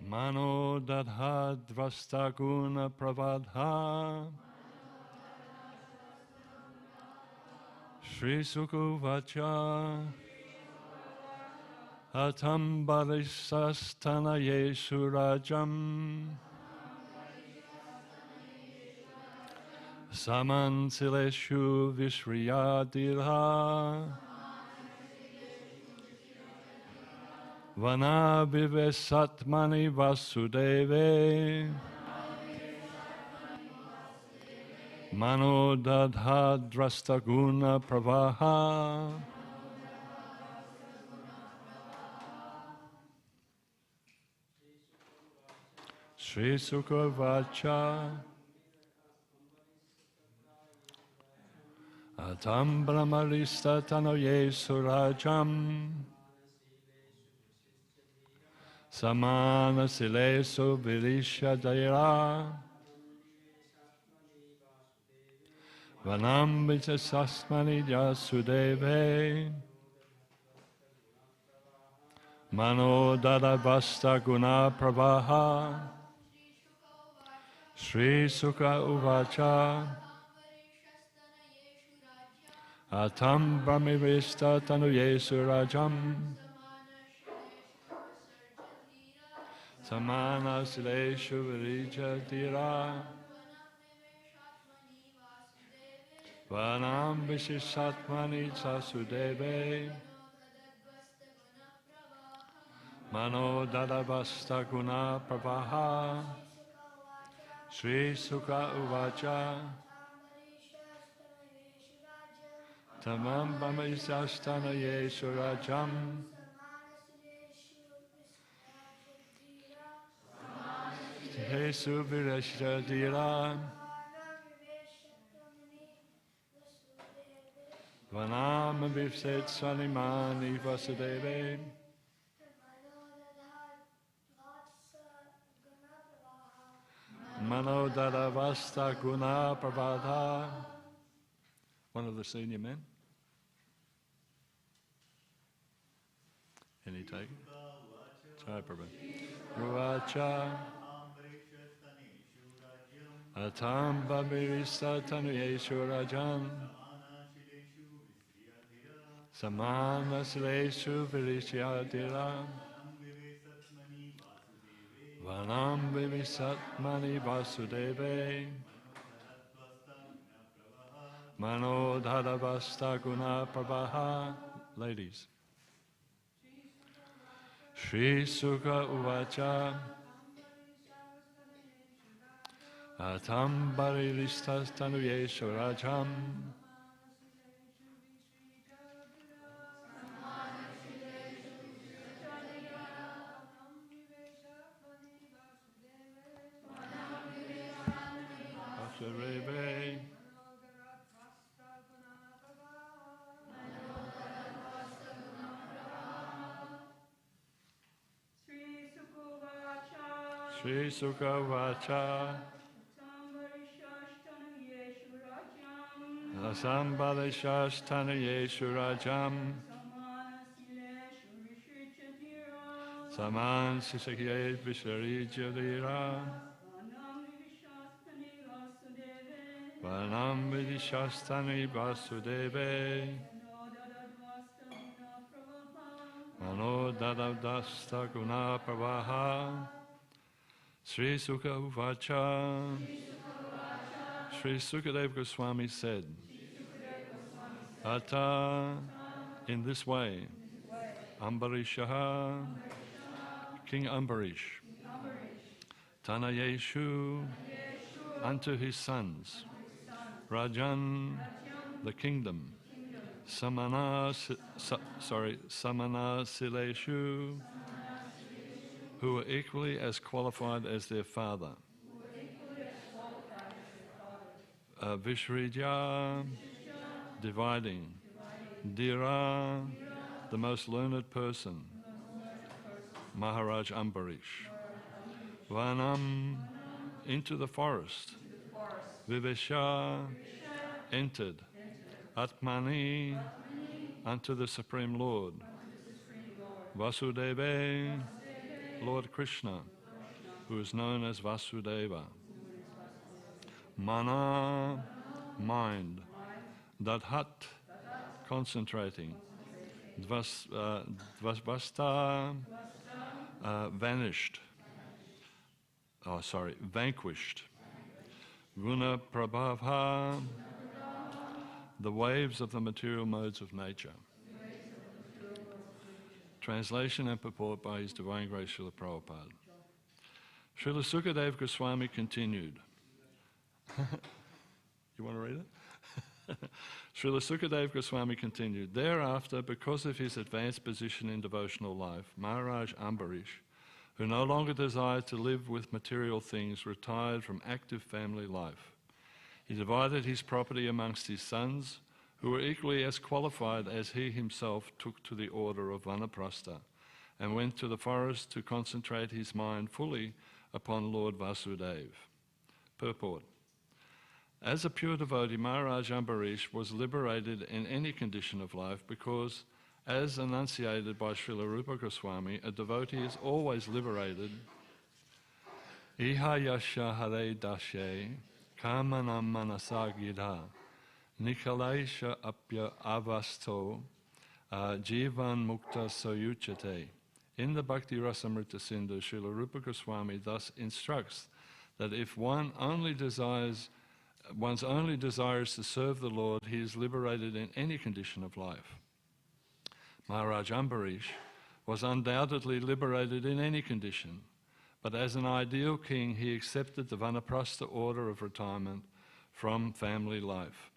Mano dadha dvasta guna pravadha. Shri Sukha Vacha. Atam barisastanaye surajam. Samansileshu vishriyadilha. Vana vivesatmani vasudeve. Mano dadha drastaguna pravaha. Shri Sukha Vacha. Atam brahmarista tanoye surajam. Samana sileso virisha daira. Vanam vitasasmani jasudeve. Mano dadavasta guna pravaha. Shri Sukha Uvacha. Atam brahmirista tanuye surajam. Samana sileshu virija dira. Vanam vishisatmani sasudeve. Mano dadavasta guna pravaha. Shri Sukha Uvacha. Tamam brahmisastana yeshurajam. Hesu virashtadira. Vanam vivset sanimani vasudeve. Mano dadavasta guna pravadha. One of the senior men. Any take? Sorry, Prabhu. Ruvacha. Atam babirista tanuye shurajam. Samana sileshu virishyadira. Vanam vivisatmani vasudeve. Mano dadavasta guna pravaha. Ladies. Shri Sukha Uvacha. Atam barilistas tanuye shurajam. Shri Sukha Vacha. Asambalishashtana yeshurajam. Saman sisakye visharijadira. Vanam vidishastani vasudeve. Mano dadavdasta guna pravaha. Sri Sukha Uvacha. Sri Sukadeva Goswami said, Ata, in this way, Ambarishaha, King Ambarish, Tanayeshu, unto his sons, Rajan, the kingdom, Samana Sileshu, who were equally as qualified as their father. Vishrija, dividing. Dira, the most learned person. Maharaj Ambarish. Vanam, into the forest. Vivesha, entered. Atmani, unto the Supreme Lord. Vasudeva, Lord Krishna. who is known as Vasudeva. Mana, mind. Dadhat, concentrating. Dvasta, vanished. Vanquished. Guna prabhava, the waves of the material modes of nature. Translation and purport by His Divine Grace Srila Prabhupada. Srila Sukadeva Goswami continued. You want to read it? Srila Sukadeva Goswami continued. Thereafter, because of his advanced position in devotional life, Maharaj Ambarish, who no longer desired to live with material things, retired from active family life. He divided his property amongst his sons, who were equally as qualified as he himself, took to the order of Vanaprastha, and went to the forest to concentrate his mind fully upon Lord Vasudeva. Purport. As a pure devotee, Maharaj Ambarish was liberated in any condition of life because, as enunciated by Srila Rupa Goswami, a devotee is always liberated. Iha yasha hare dashe kamanam manasa gidha nikalaisha apya avasto jivan mukta soyuchate. In the Bhakti Rasamrita Sindhu, Srila Rupa Goswami thus instructs that if one's only desire is to serve the Lord, he is liberated in any condition of life. Maharaj Ambarish was undoubtedly liberated in any condition, but as an ideal king, he accepted the Vanaprastha order of retirement from family life.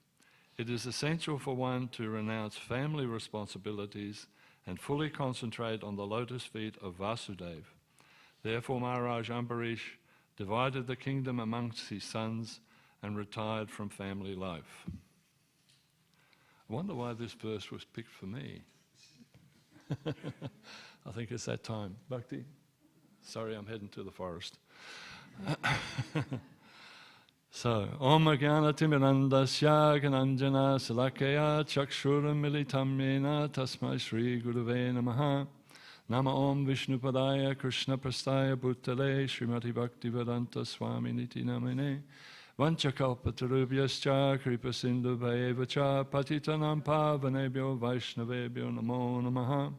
It is essential for one to renounce family responsibilities and fully concentrate on the lotus feet of Vasudeva. Therefore, Maharaj Ambarish divided the kingdom amongst his sons and retired from family life. I wonder why this verse was picked for me. I think it's that time. Bhakti? Sorry, I'm heading to the forest. So, Om Jnana Timirandasya Gananjana Salakaya Chakshuram Militam Yena Tasmai Shri Guruve Namaha Nama Om Vishnupadaya Krishna Prastaya Bhutale Śrīmad Bhaktivedanta Swami Niti Namine Vanchakalpatarubhyascha Kripa Sindhu Bhayevacha Patitanam Pavanebhyo Vaishnavebhyo Namo Namaha.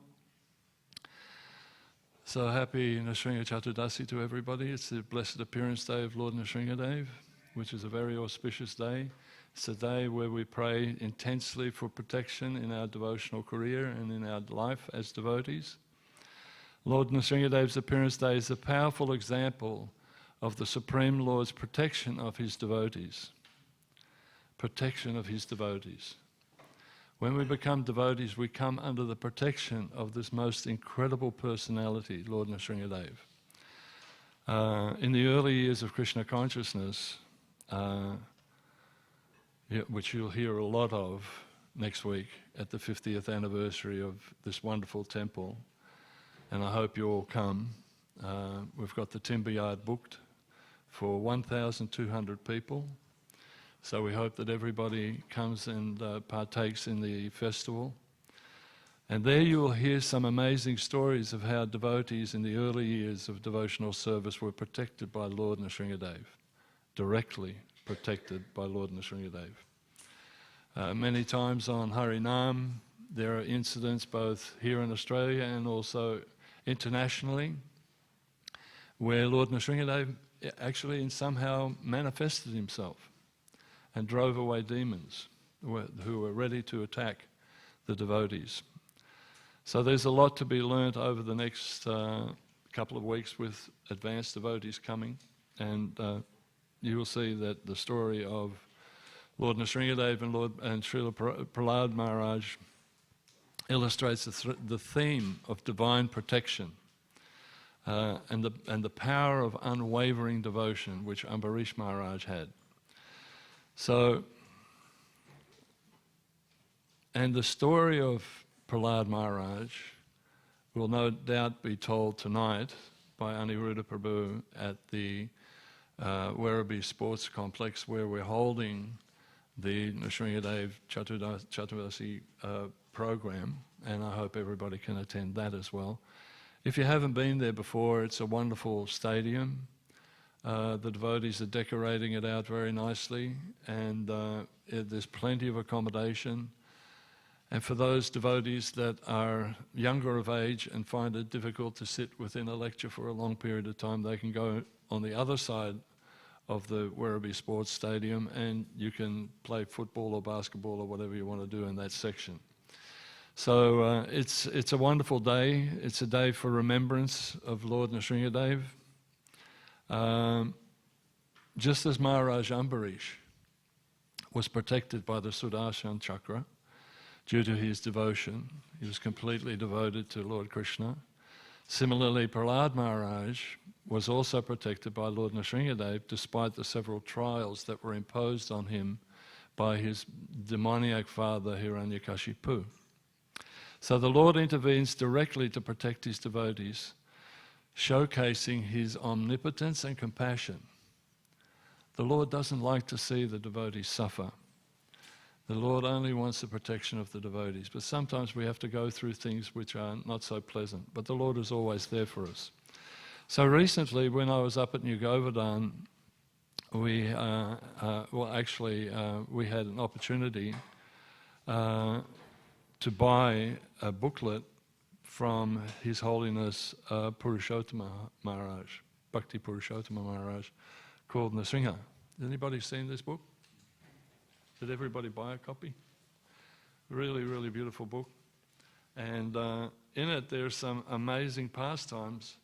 So happy Nrsimha Chaturdasi to everybody. It's the blessed appearance day of Lord Nrsimhadev, which is a very auspicious day. It's a day where we pray intensely for protection in our devotional career and in our life as devotees. Lord Nrsimhadev's appearance day is a powerful example of the Supreme Lord's protection of his devotees. Protection of his devotees. When we become devotees, we come under the protection of this most incredible personality, Lord Nrsimhadev. In the early years of Krishna consciousness, which you'll hear a lot of next week at the 50th anniversary of this wonderful temple, and I hope you all come. We've got the timber yard booked for 1,200 people, so we hope that everybody comes and partakes in the festival. And there you will hear some amazing stories of how devotees in the early years of devotional service were protected by Lord Nrsimhadev, directly protected by Lord Nrsimhadev. Many times on Harinam, there are incidents both here in Australia and also internationally where Lord Nrsimhadev actually somehow manifested himself and drove away demons who were ready to attack the devotees. So there's a lot to be learnt over the next couple of weeks with advanced devotees coming, and you will see that the story of Lord Nrsimhadev and Srila Prahlad Maharaj illustrates the theme of divine protection and the power of unwavering devotion which Ambarish Maharaj had. So, and the story of Prahlad Maharaj will no doubt be told tonight by Aniruddha Prabhu at the Werribee Sports Complex, where we're holding the Nrsimhadev Chaturdasi program, and I hope everybody can attend that as well. If you haven't been there before, it's a wonderful stadium. The devotees are decorating it out very nicely, and there's plenty of accommodation. And for those devotees that are younger of age and find it difficult to sit within a lecture for a long period of time, they can go on the other side of the Werribee Sports Stadium and you can play football or basketball or whatever you want to do in that section. So it's a wonderful day. It's a day for remembrance of Lord Nrsingadev. Just as Maharaj Ambarish was protected by the Sudarshan Chakra due to his devotion, he was completely devoted to Lord Krishna. Similarly, Prahlad Maharaj was also protected by Lord Nrsingadev despite the several trials that were imposed on him by his demoniac father Hiranyakashipu. So the Lord intervenes directly to protect his devotees, showcasing his omnipotence and compassion. The Lord doesn't like to see the devotees suffer. The Lord only wants the protection of the devotees, but sometimes we have to go through things which are not so pleasant, but the Lord is always there for us. So recently, when I was up at New Govardhan, we had an opportunity to buy a booklet from His Holiness Purushottama Maharaj, Bhakti Purushottama Maharaj, called Narsimha. Has anybody seen this book? Did everybody buy a copy? Really, really beautiful book. And in it there's some amazing pastimes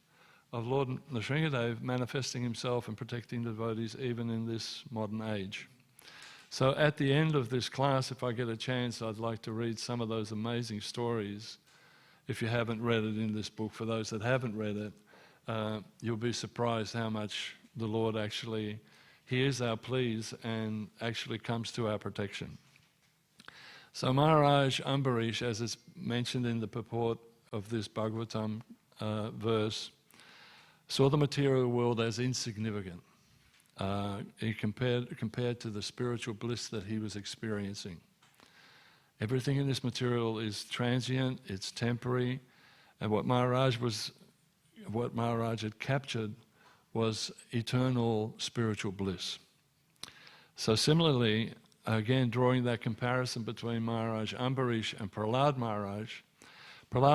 of Lord Nrsingadev manifesting himself and protecting the devotees even in this modern age. So at the end of this class, if I get a chance, I'd like to read some of those amazing stories. If you haven't read it in this book, for those that haven't read it, you'll be surprised how much the Lord actually hears our pleas and actually comes to our protection. So Maharaj Ambarish, as is mentioned in the purport of this Bhagavatam verse, saw the material world as insignificant compared to the spiritual bliss that he was experiencing. Everything in this material is transient, it's temporary, and what Maharaj had captured was eternal spiritual bliss. So similarly, again drawing that comparison between Maharaj Ambarish and Prahlad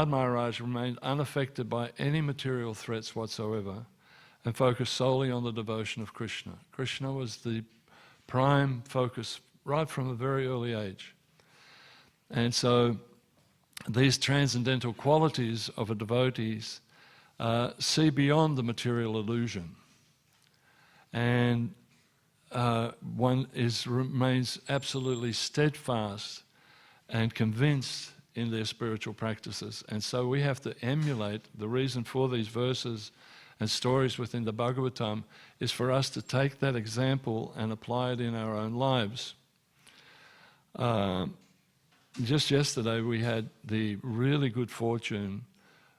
Maharaj remained unaffected by any material threats whatsoever and focused solely on the devotion of Krishna. Krishna was the prime focus right from a very early age. And so these transcendental qualities of a devotee see beyond the material illusion, and one remains absolutely steadfast and convinced in their spiritual practices. And so we have to emulate. The reason for these verses and stories within the Bhagavatam is for us to take that example and apply it in our own lives. Just yesterday we had the really good fortune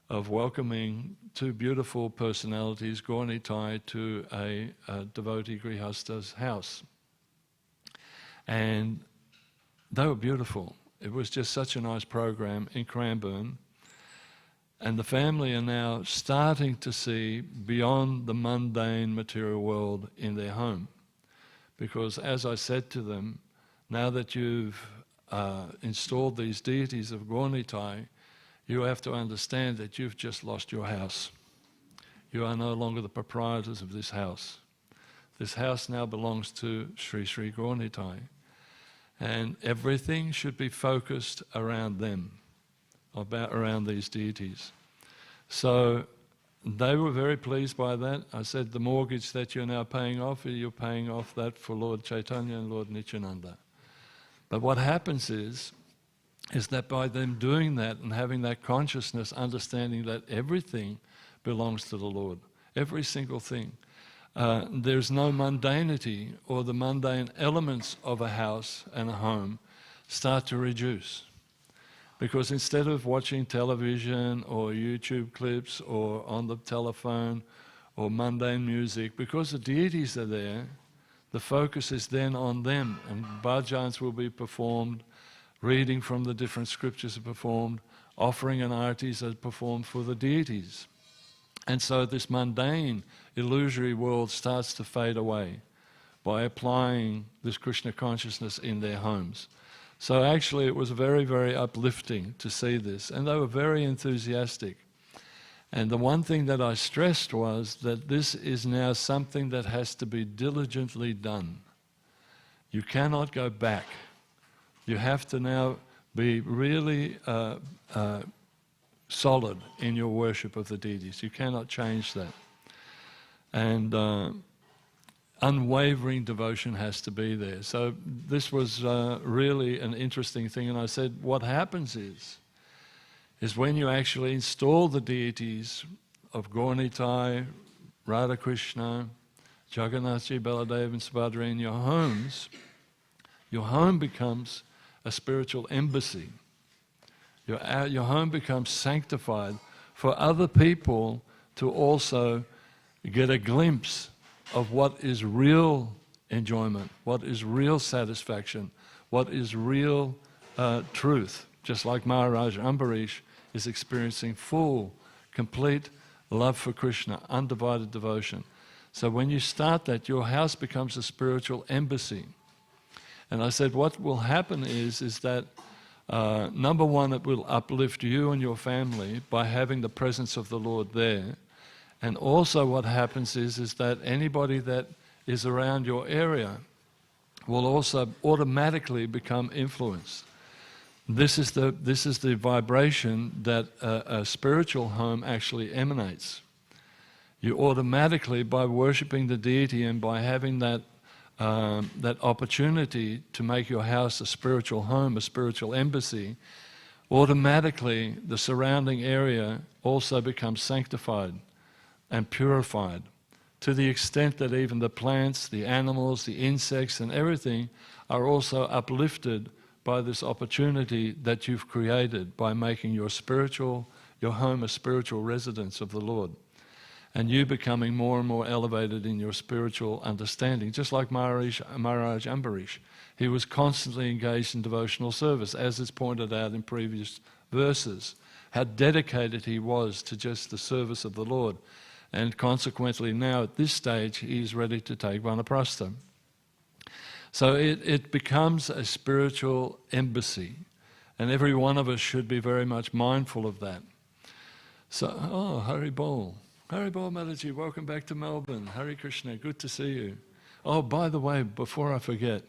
of welcoming two beautiful personalities, Gaur Nitai, to a devotee Grihasta's house. And they were beautiful. It was just such a nice program in Cranbourne. And the family are now starting to see beyond the mundane material world in their home. Because as I said to them, now that you've installed these deities of Gaur Nitai, you have to understand that you've just lost your house. You are no longer the proprietors of this house. This house now belongs to Sri Sri Gaur Nitai. And everything should be focused around them, around these deities. So they were very pleased by that. I said, the mortgage that you're now paying off, you're paying off that for Lord Chaitanya and Lord Nityananda. But what happens is that by them doing that and having that consciousness, understanding that everything belongs to the Lord, every single thing, there's no mundanity, or the mundane elements of a house and a home start to reduce. Because instead of watching television or YouTube clips or on the telephone or mundane music, because the deities are there, the focus is then on them, and bhajans will be performed, reading from the different scriptures are performed, offering and artis are performed for the deities. And so this mundane, illusory world starts to fade away by applying this Krishna consciousness in their homes. So actually it was very, very uplifting to see this, and they were very enthusiastic. And the one thing that I stressed was that this is now something that has to be diligently done. You cannot go back. You have to now be really solid in your worship of the deities. You cannot change that. And unwavering devotion has to be there. So this was really an interesting thing. And I said, what happens is when you actually install the deities of Gaurnitai, Radha Krishna, Jagannathji, Baladev and Subhadra in your homes, your home becomes a spiritual embassy. Your home becomes sanctified for other people to also get a glimpse of what is real enjoyment, what is real satisfaction, what is real truth. Just like Maharaj Ambarish is experiencing full, complete love for Krishna, undivided devotion. So when you start that, your house becomes a spiritual embassy. And I said what will happen is that number one, it will uplift you and your family by having the presence of the Lord there. And also what happens is that anybody that is around your area will also automatically become influenced. This is the vibration that a spiritual home actually emanates. You automatically, by worshipping the deity and by having that opportunity to make your house a spiritual home, a spiritual embassy, automatically the surrounding area also becomes sanctified and purified, to the extent that even the plants, the animals, the insects and everything are also uplifted by this opportunity that you've created by making your home a spiritual residence of the Lord. And you becoming more and more elevated in your spiritual understanding, just like Maharaj Ambarish. He was constantly engaged in devotional service, as is pointed out in previous verses, how dedicated he was to just the service of the Lord. And consequently now at this stage he is ready to take Vanaprastha. So it becomes a spiritual embassy, and every one of us should be very much mindful of that. So, Hare Bol. Hare Bol Mataji, welcome back to Melbourne. Hare Krishna, good to see you. Oh, by the way, before I forget,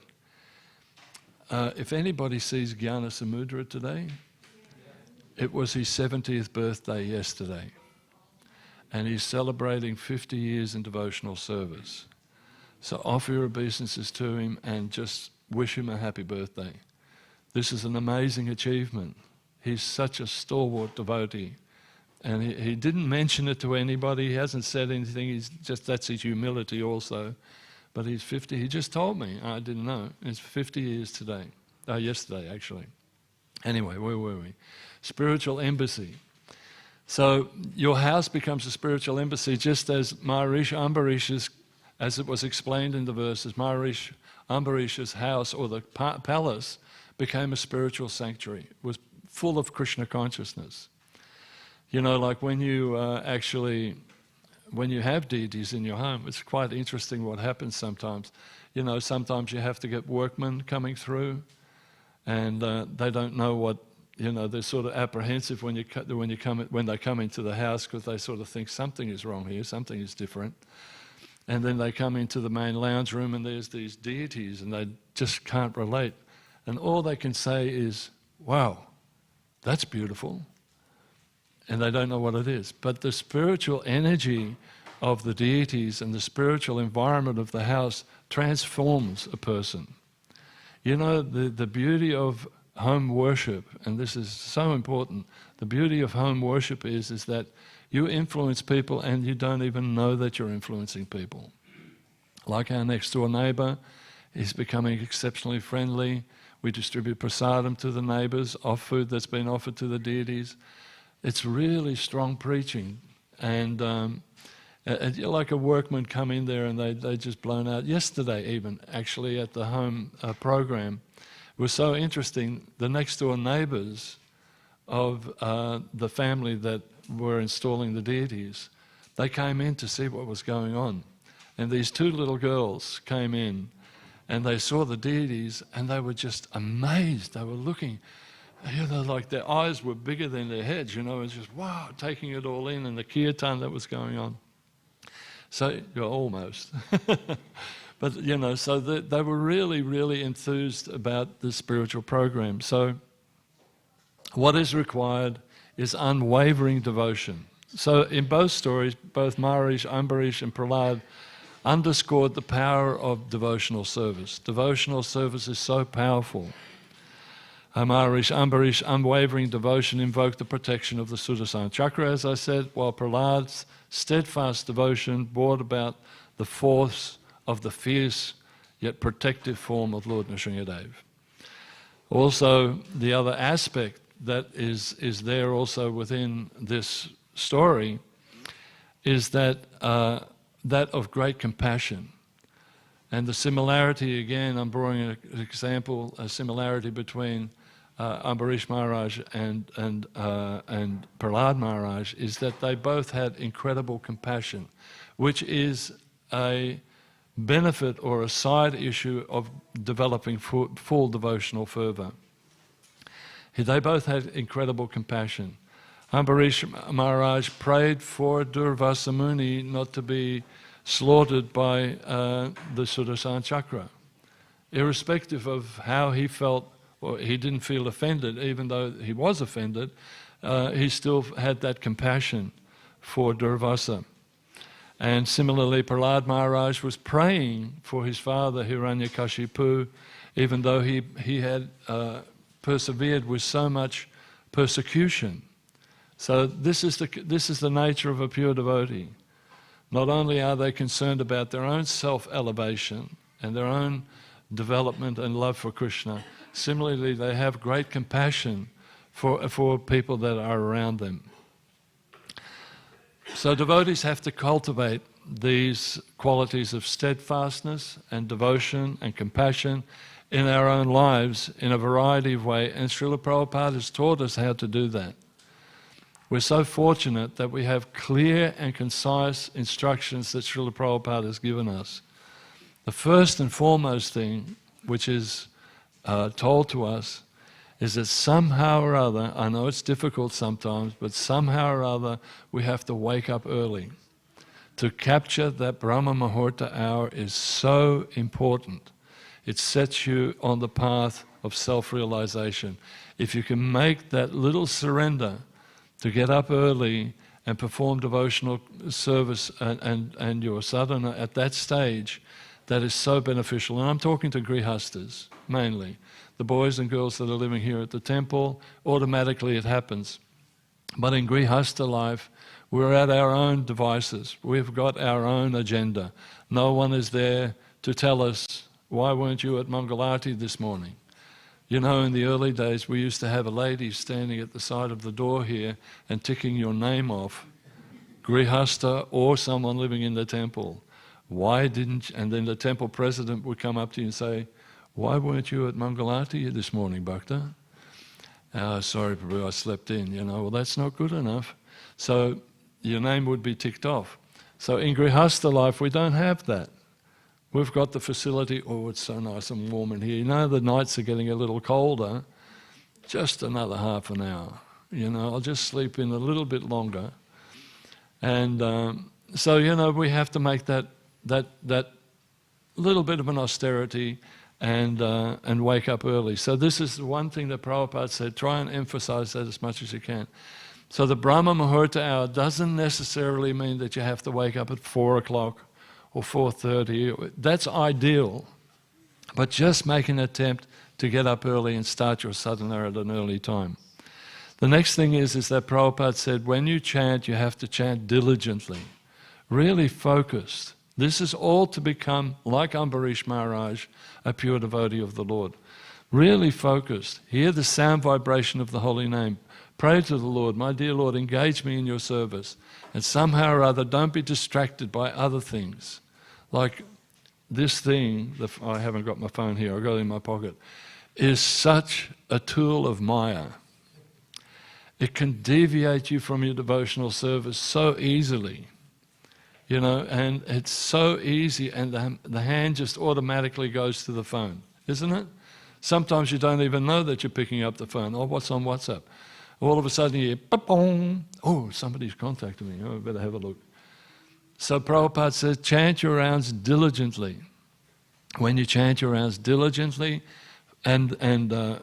if anybody sees Gyana Samudra today, it was his 70th birthday yesterday. And he's celebrating 50 years in devotional service. So offer your obeisances to him and just wish him a happy birthday. This is an amazing achievement. He's such a stalwart devotee. And he didn't mention it to anybody, he hasn't said anything, that's his humility also. But he's 50, he just told me, I didn't know. It's 50 years today. Yesterday actually. Anyway, where were we? Spiritual embassy. So your house becomes a spiritual embassy, just as Maharaj Ambarish's, as it was explained in the verses, Maharaj Ambarish's house or the palace became a spiritual sanctuary. It was full of Krishna consciousness. You know, like when you when you have deities in your home, it's quite interesting what happens sometimes. You know, sometimes you have to get workmen coming through, and they don't know what, you know, they're sort of apprehensive when they come into the house, because they sort of think something is wrong here, something is different. And then they come into the main lounge room and there's these deities and they just can't relate. And all they can say is, wow, that's beautiful. And they don't know what it is. But the spiritual energy of the deities and the spiritual environment of the house transforms a person. You know, the beauty of home worship, and this is so important, the beauty of home worship is that you influence people and you don't even know that you're influencing people. Like our next door neighbour, he's becoming exceptionally friendly. We distribute prasadam to the neighbours of food that's been offered to the deities. It's really strong preaching. And like a workman come in there and they just blown out. Yesterday even, actually at the home program, it was so interesting. The next door neighbours of the family that were installing the deities they came in to see what was going on. And these two little girls came in and they saw the deities and they were just amazed. They were looking, like their eyes were bigger than their heads, it's just, wow, taking it all in, and the kirtan that was going on. So, almost. But, so they were really, really enthused about the spiritual program. So what is required is unwavering devotion. So in both stories, both Maharaj Ambarish and Prahlad underscored the power of devotional service. Devotional service is so powerful. Maharaj Ambarish, unwavering devotion, invoked the protection of the Sudarsana Chakra, as I said, while Prahlad's steadfast devotion brought about the force of the fierce yet protective form of Lord Nrsimhadev. Also, the other aspect that is there also within this story is that of great compassion. And the similarity, again, I'm drawing an example, a similarity between Ambarish Maharaj and Prahlad Maharaj, is that they both had incredible compassion, which is a benefit or a side issue of developing full devotional fervour. They both had incredible compassion. Ambarish Maharaj prayed for Durvasa Muni not to be slaughtered by the Sudarsana Chakra. Irrespective of how he felt, or he didn't feel offended, even though he was offended, he still had that compassion for Durvasa. And similarly, Prahlad Maharaj was praying for his father Hiranyakashipu, even though he had persevered with so much persecution. So this is the nature of a pure devotee. Not only are they concerned about their own self-elevation and their own development and love for Krishna, similarly they have great compassion for people that are around them. So devotees have to cultivate these qualities of steadfastness and devotion and compassion in our own lives in a variety of ways, and Srila Prabhupada has taught us how to do that. We're so fortunate that we have clear and concise instructions that Srila Prabhupada has given us. The first and foremost thing which is told to us is that somehow or other, I know it's difficult sometimes, but somehow or other we have to wake up early. To capture that Brahma Muhurta hour is so important. It sets you on the path of self-realization. If you can make that little surrender to get up early and perform devotional service and your sadhana at that stage, that is so beneficial. And I'm talking to grihastas, mainly. The boys and girls that are living here at the temple, automatically it happens. But in grihasta life, we're at our own devices. We've got our own agenda. No one is there to tell us, why weren't you at Mangalarti this morning? In the early days, we used to have a lady standing at the side of the door here and ticking your name off, grihasta or someone living in the temple. Why didn't, and then the temple president would come up to you and say, why weren't you at Mangalarti this morning, Bhakta? Sorry, Prabhu, I slept in. Well, that's not good enough. So your name would be ticked off. So in grihasta life, we don't have that. We've got the facility, oh, it's so nice and warm in here. The nights are getting a little colder. Just another half an hour. I'll just sleep in a little bit longer. And so, we have to make that little bit of an austerity and wake up early. So this is the one thing that Prabhupada said, try and emphasize that as much as you can. So the Brahma Muhurta hour doesn't necessarily mean that you have to wake up at 4 o'clock or 4:30. That's ideal, but just make an attempt to get up early and start your sadhana at an early time. The next thing is that Prabhupada said, when you chant, you have to chant diligently, really focused. This is all to become, like Ambarish Maharaj, a pure devotee of the Lord. Really focused. Hear the sound vibration of the holy name. Pray to the Lord, my dear Lord, engage me in your service. And somehow or other, don't be distracted by other things. Like this thing, I haven't got my phone here, I've got it in my pocket, is such a tool of Maya. It can deviate you from your devotional service so easily. you know, and it's so easy, and the hand just automatically goes to the phone, isn't it? Sometimes you don't even know that you're picking up the phone. Oh, what's on WhatsApp? All of a sudden you hear, ba-boom. Oh, somebody's contacted me. Oh, I better have a look. So Prabhupada says, chant your rounds diligently. When you chant your rounds diligently and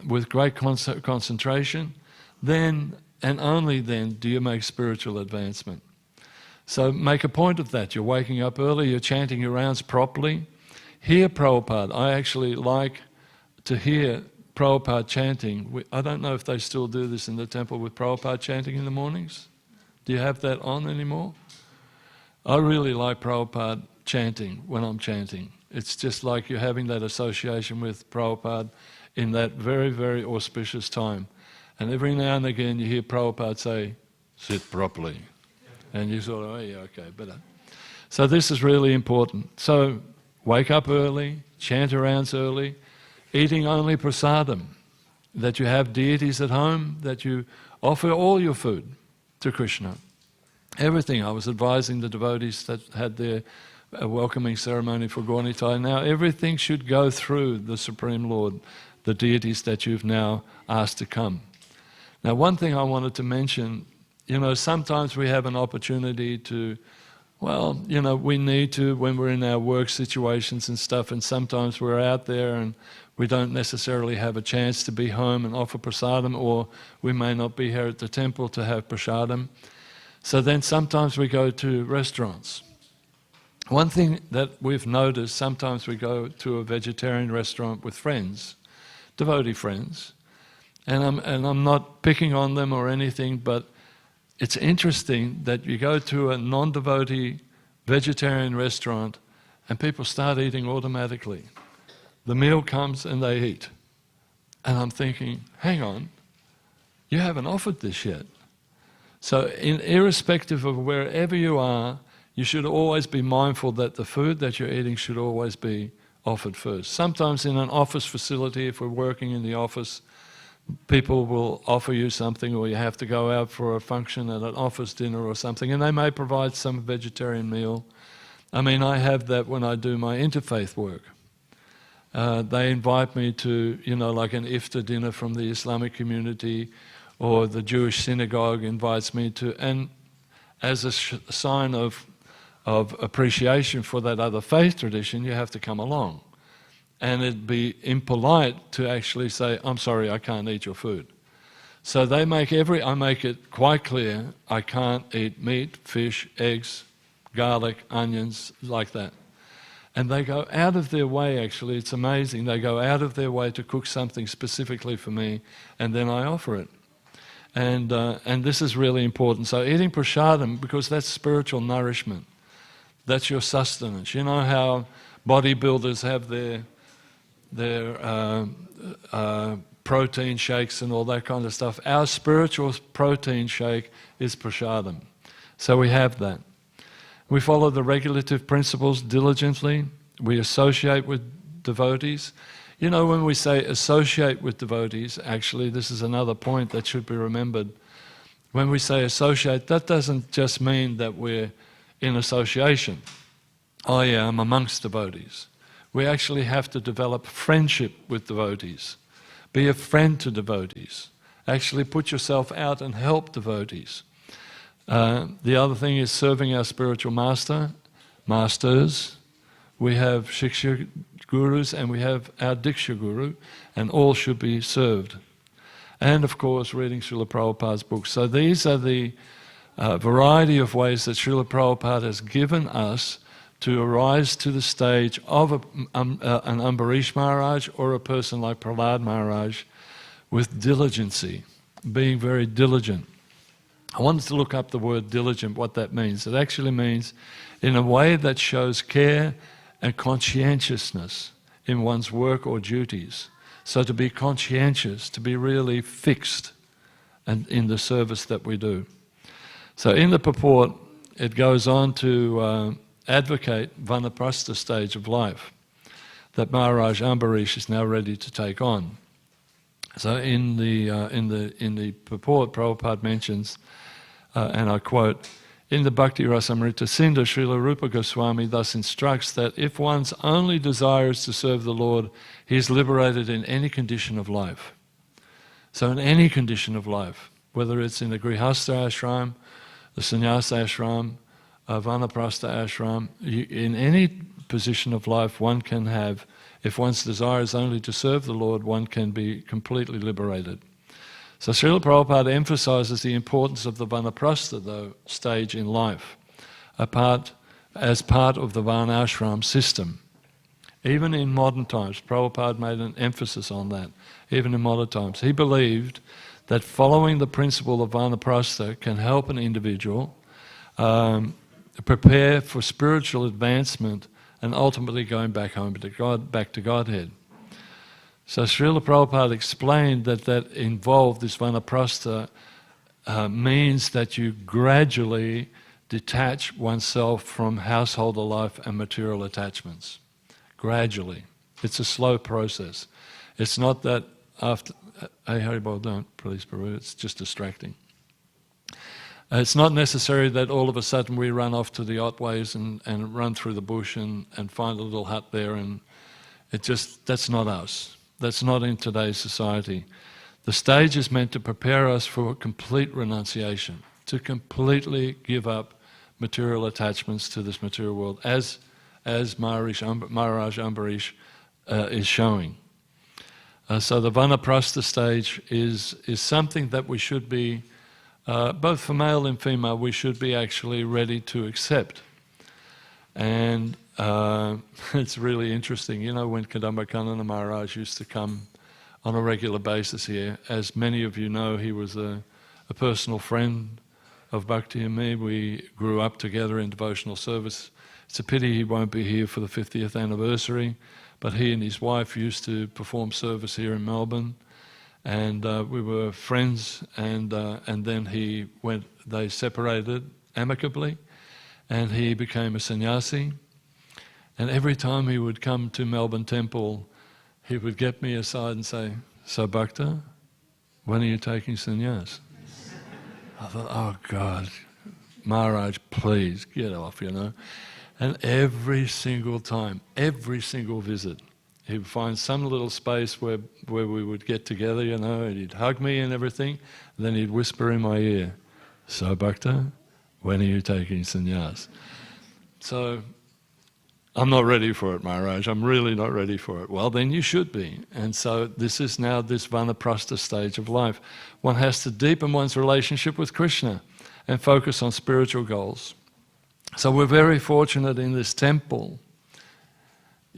with great concentration, then and only then do you make spiritual advancement. So make a point of that. You're waking up early, you're chanting your rounds properly. Hear Prabhupada. I actually like to hear Prabhupada chanting. I don't know if they still do this in the temple with Prabhupada chanting in the mornings. Do you have that on anymore? I really like Prabhupada chanting when I'm chanting. It's just like you're having that association with Prabhupada in that very, very auspicious time. And every now and again you hear Prabhupada say, sit properly. And you sort of, oh yeah, okay, better. So this is really important. So wake up early, chant your rounds early, eating only prasadam, that you have deities at home, that you offer all your food to Krishna. Everything. I was advising the devotees that had their welcoming ceremony for Gaunitai. Now everything should go through the Supreme Lord, the deities that you've now asked to come. Now one thing I wanted to mention, you know, sometimes we have an opportunity to, well, you know, we need to when we're in our work situations and stuff, and sometimes we're out there and we don't necessarily have a chance to be home and offer prasadam, or we may not be here at the temple to have prasadam. So then sometimes we go to restaurants. One thing that we've noticed, sometimes we go to a vegetarian restaurant with friends, devotee friends, and I'm not picking on them or anything, but it's interesting that you go to a non-devotee vegetarian restaurant and people start eating automatically. The meal comes and they eat. And I'm thinking, hang on, you haven't offered this yet. So irrespective of wherever you are, you should always be mindful that the food that you're eating should always be offered first. Sometimes in an office facility, if we're working in the office, people will offer you something, or you have to go out for a function at an office dinner or something, and they may provide some vegetarian meal. I mean, I have that when I do my interfaith work. They invite me to, you know, like an iftar dinner from the Islamic community, or the Jewish synagogue invites me to, and as a sign of appreciation for that other faith tradition, you have to come along. And it'd be impolite to actually say, I'm sorry, I can't eat your food. So I make it quite clear, I can't eat meat, fish, eggs, garlic, onions, like that. And they go out of their way, actually, it's amazing, they go out of their way to cook something specifically for me, and then I offer it. And this is really important. So eating prasadam, because that's spiritual nourishment. That's your sustenance. You know how bodybuilders have their protein shakes and all that kind of stuff. Our spiritual protein shake is prasadam. So we have that. We follow the regulative principles diligently. We associate with devotees. You know, when we say associate with devotees, actually this is another point that should be remembered. When we say associate, that doesn't just mean that we're in association. Oh yeah, I'm amongst devotees. We actually have to develop friendship with devotees. Be a friend to devotees. Actually put yourself out and help devotees. The other thing is serving our spiritual masters. We have Shiksha Gurus and we have our Diksha Guru, and all should be served. And of course reading Srila Prabhupada's books. So these are the variety of ways that Srila Prabhupada has given us to arise to the stage of an Ambarish Maharaj or a person like Prahlad Maharaj with diligency, being very diligent. I wanted to look up the word diligent, what that means. It actually means in a way that shows care and conscientiousness in one's work or duties. So to be conscientious, to be really fixed and in the service that we do. So in the purport, it goes on to advocate Vanaprastha stage of life that Maharaj Ambarish is now ready to take on. So in the purport, Prabhupada mentions, and I quote, in the Bhakti Rasamrita Sindhu, Srila Rupa Goswami thus instructs that if one's only desire is to serve the Lord, he is liberated in any condition of life. So in any condition of life, whether it's in the Grihastha ashram, the sannyasa ashram, Vanaprastha ashram, in any position of life one can have, if one's desire is only to serve the Lord, one can be completely liberated. So Srila Prabhupada emphasizes the importance of the Vanaprastha, though, stage in life, as part of the Varnashram system. Even in modern times, Prabhupada made an emphasis on that, even in modern times. He believed that following the principle of Vanaprastha can help an individual prepare for spiritual advancement and ultimately going back home to God, back to Godhead. So Srila Prabhupada explained that involved, this Vanaprastha, means that you gradually detach oneself from householder life and material attachments. Gradually. It's a slow process. It's not that after... Hey, Haribol, don't, please, Prabhu, it's just distracting. It's not necessary that all of a sudden we run off to the Otways and run through the bush and find a little hut there, and that's not us. That's not in today's society. The stage is meant to prepare us for complete renunciation, to completely give up material attachments to this material world, as Maharaj Ambarish is showing. So the Vanaprastha stage is something that we should be, both for male and female, we should be actually ready to accept. And it's really interesting, you know, when Kadamba Maharaj used to come on a regular basis here, as many of you know, he was a personal friend of Bhakti and me. We grew up together in devotional service. It's a pity he won't be here for the 50th anniversary, but he and his wife used to perform service here in Melbourne, and we were friends, and then they separated amicably, and he became a sannyasi. And every time he would come to Melbourne Temple, he would get me aside and say, "So Bhakta, when are you taking sannyas?" I thought, oh God, Maharaj, please get off, you know. And every single time, every single visit, he would find some little space where we would get together, you know, and he'd hug me and everything, and then he'd whisper in my ear, "So Bhakta, when are you taking sannyas?" So, I'm not ready for it, Maharaj, I'm really not ready for it. Well, then you should be. And so this is now this Vanaprastha stage of life. One has to deepen one's relationship with Krishna and focus on spiritual goals. So we're very fortunate in this temple.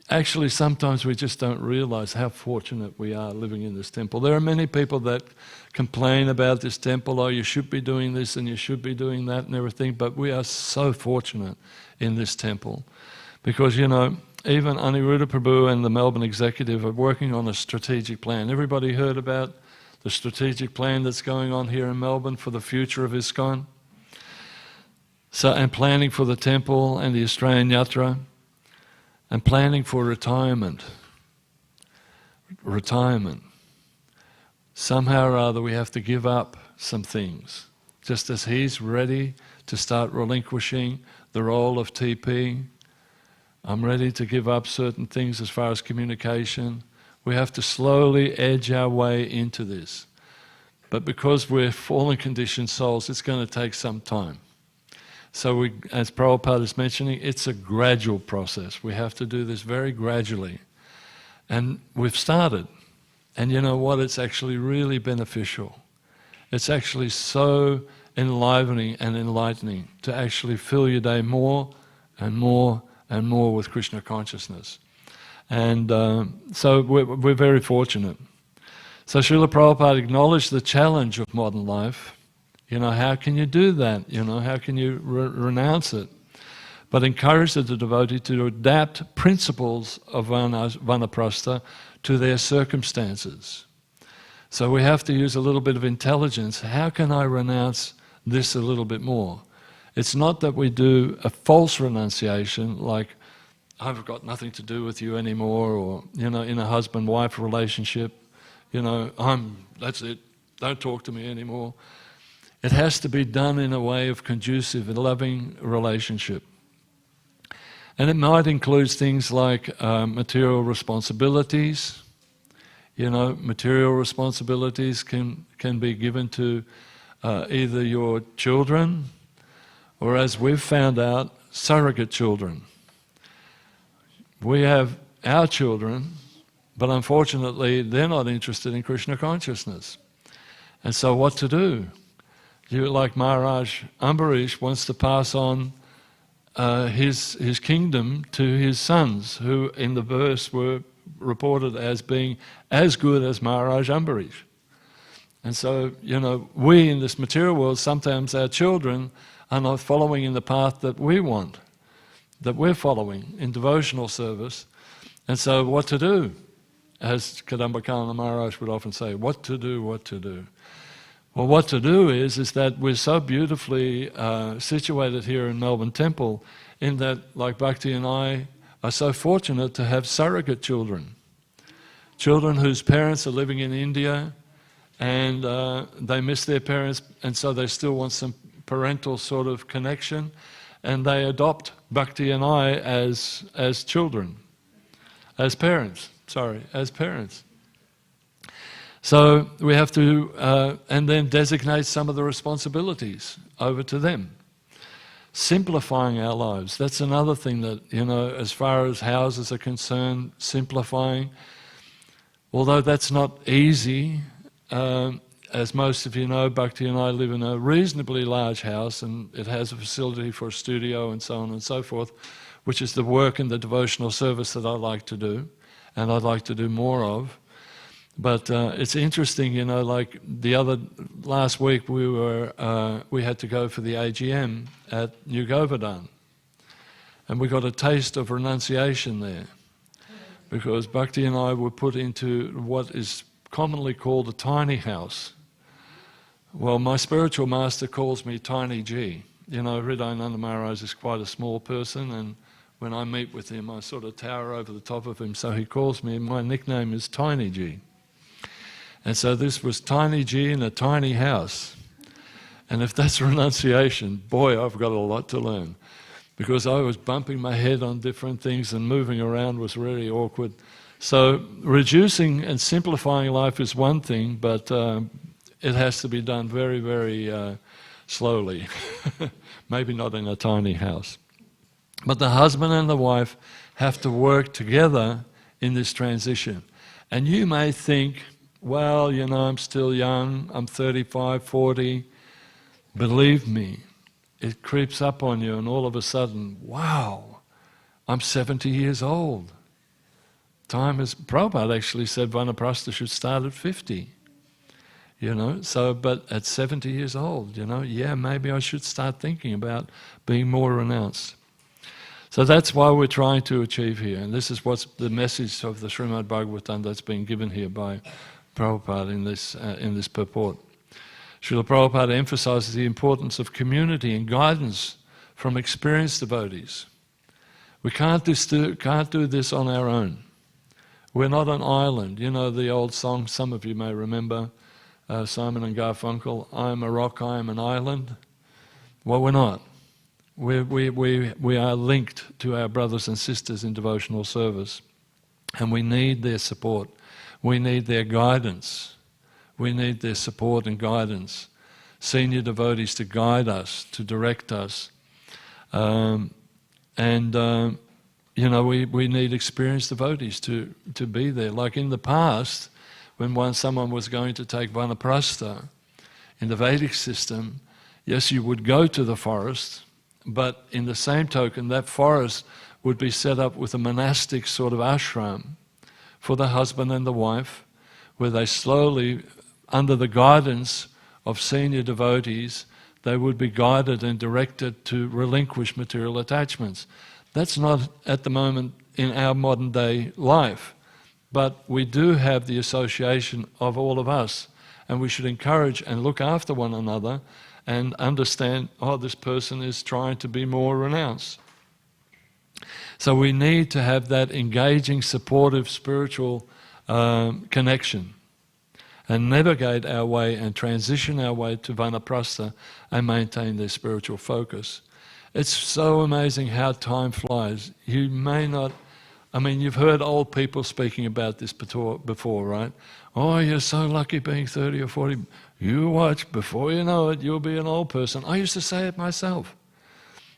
Actually, sometimes we just don't realize how fortunate we are living in this temple. There are many people that complain about this temple, oh, you should be doing this and you should be doing that and everything, but we are so fortunate in this temple. Because, you know, even Aniruddha Prabhu and the Melbourne executive are working on a strategic plan. Everybody heard about the strategic plan that's going on here in Melbourne for the future of ISKCON? So, and planning for the temple and the Australian Yatra, and planning for retirement. Retirement. Somehow or other we have to give up some things. Just as he's ready to start relinquishing the role of TP, I'm ready to give up certain things as far as communication. We have to slowly edge our way into this. But because we're fallen conditioned souls, it's going to take some time. So as Prabhupada is mentioning, it's a gradual process. We have to do this very gradually. And we've started. And you know what? It's actually really beneficial. It's actually so enlivening and enlightening to actually fill your day more and more and more with Krishna consciousness. And so we're very fortunate. So Srila Prabhupada acknowledged the challenge of modern life. You know, how can you do that? You know, how can you renounce it? But encouraged the devotee to adapt principles of Vanaprastha to their circumstances. So we have to use a little bit of intelligence. How can I renounce this a little bit more? It's not that we do a false renunciation, like, I've got nothing to do with you anymore, or, you know, in a husband-wife relationship, you know, that's it, don't talk to me anymore. it has to be done in a way of conducive and loving relationship. And it might include things like material responsibilities. You know, material responsibilities can be given to either your children, or as we've found out, surrogate children. We have our children, but unfortunately they're not interested in Krishna consciousness. And so what to do? You, like Maharaj Ambarish, wants to pass on his kingdom to his sons, who in the verse were reported as being as good as Maharaj Ambarish. And so, you know, we in this material world, sometimes our children are not following in the path that we want, that we're following in devotional service. And so what to do? As Kadamba Maharaj would often say, what to do, what to do? Well, what to do is that we're so beautifully situated here in Melbourne Temple, in that, like Bhakti and I are so fortunate to have surrogate children. Children whose parents are living in India and they miss their parents, and so they still want some parental sort of connection, and they adopt Bhakti and I as children, as parents. So we have to, and then designate some of the responsibilities over to them. Simplifying our lives, that's another thing that, you know, as far as houses are concerned, simplifying. Although that's not easy, as most of you know, Bhakti and I live in a reasonably large house, and it has a facility for a studio and so on and so forth, which is the work and the devotional service that I like to do, and I'd like to do more of. But it's interesting, you know, like last week we had to go for the AGM at New Govardhan, and we got a taste of renunciation there, because Bhakti and I were put into what is commonly called a tiny house. Well, my spiritual master calls me Tiny G. You know, Hridayananda Maharaj is quite a small person, and when I meet with him, I sort of tower over the top of him, so he calls me, my nickname is Tiny G. And so this was Tiny G in a tiny house. And if that's renunciation, boy, I've got a lot to learn. Because I was bumping my head on different things and moving around was really awkward. So reducing and simplifying life is one thing, but it has to be done very, very slowly. Maybe not in a tiny house. But the husband and the wife have to work together in this transition. And you may think, well, you know, I'm still young, I'm 35, 40. Believe me, it creeps up on you, and all of a sudden, wow, I'm 70 years old. Time is, Prabhupada actually said Vanaprastha should start at 50. You know, so, but at 70 years old, you know, yeah, maybe I should start thinking about being more renounced. So that's why we're trying to achieve here, and this is what's the message of the Śrīmad Bhāgavatam that's been given here by Prabhupada in this purport. Srila Prabhupada emphasizes the importance of community and guidance from experienced devotees. We can't do this on our own. We're not an island. You know the old song, some of you may remember, Simon and Garfunkel, I am a rock, I am an island. Well, we're not. We are linked to our brothers and sisters in devotional service, and we need their support. We need their guidance. We need their support and guidance. Senior devotees to guide us, to direct us. You know, we need experienced devotees to be there. Like in the past, when someone was going to take Vanaprastha, in the Vedic system, yes, you would go to the forest, but in the same token, that forest would be set up with a monastic sort of ashram for the husband and the wife, where they slowly, under the guidance of senior devotees, they would be guided and directed to relinquish material attachments. That's not at the moment in our modern day life, but we do have the association of all of us, and we should encourage and look after one another and understand, oh, this person is trying to be more renounced. So we need to have that engaging, supportive, spiritual connection. and navigate our way and transition our way to Vanaprastha and maintain their spiritual focus. It's so amazing how time flies. You may not, you've heard old people speaking about this before, right? Oh, you're so lucky being 30 or 40. You watch, before you know it, you'll be an old person. I used to say it myself.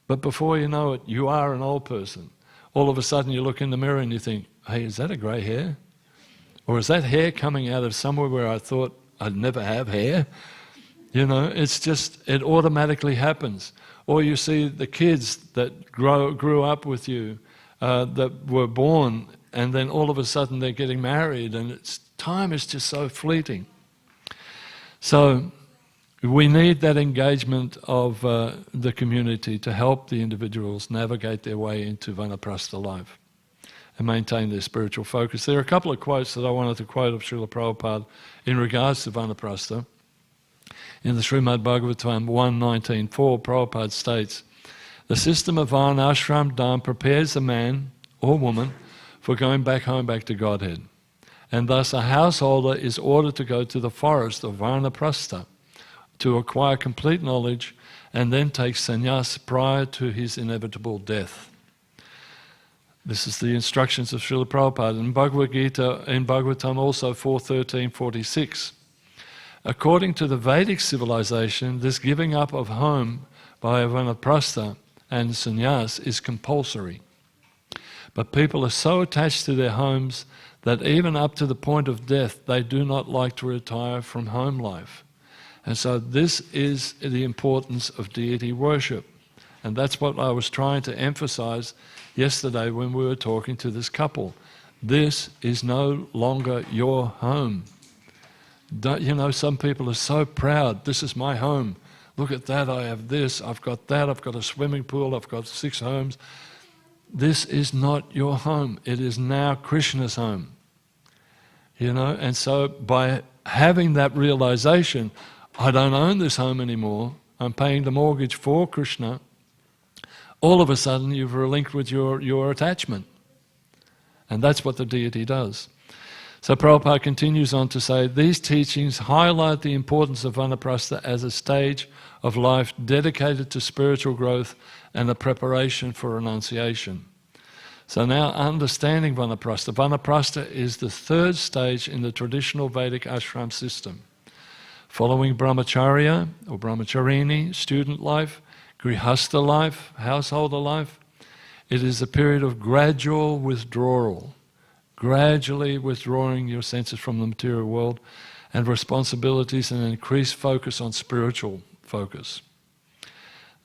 But before you know it, you are an old person. All of a sudden you look in the mirror and you think, hey, is that a grey hair? Or is that hair coming out of somewhere where I thought I'd never have hair? It's just, it automatically happens. Or you see the kids that grew up with you, that were born, and then all of a sudden they're getting married, and time is just so fleeting. So we need that engagement of the community to help the individuals navigate their way into Vanaprastha life and maintain their spiritual focus. There are a couple of quotes that I wanted to quote of Srila Prabhupada in regards to Vanaprastha. In the Śrīmad Bhāgavatam 1.19.4, Prabhupada states, "The system of Varnashram Dham prepares the man or woman for going back home, back to Godhead. And thus a householder is ordered to go to the forest of Vanaprastha to acquire complete knowledge and then take sannyas prior to his inevitable death." This is the instructions of Srila Prabhupada. In Bhagavad Gita, in Bhagavatam also 4.13.46. According to the Vedic civilization, this giving up of home by Vanaprastha and sannyas is compulsory. But people are so attached to their homes that even up to the point of death, they do not like to retire from home life. And so this is the importance of deity worship. And that's what I was trying to emphasize yesterday when we were talking to this couple. This is no longer your home. Some people are so proud, this is my home. Look at that, I have this, I've got that, I've got a swimming pool, I've got 6 homes. This is not your home. It is now Krishna's home. And so by having that realization, I don't own this home anymore, I'm paying the mortgage for Krishna, all of a sudden you've relinquished your attachment. And that's what the deity does. So Prabhupada continues on to say, these teachings highlight the importance of Vanaprastha as a stage of life dedicated to spiritual growth and a preparation for renunciation. So now understanding Vanaprastha. Vanaprastha is the 3rd stage in the traditional Vedic ashram system. Following Brahmacharya or Brahmacharini, student life, Grihastha life, householder life, it is a period of gradual withdrawal, gradually withdrawing your senses from the material world and responsibilities and increased focus on spiritual focus.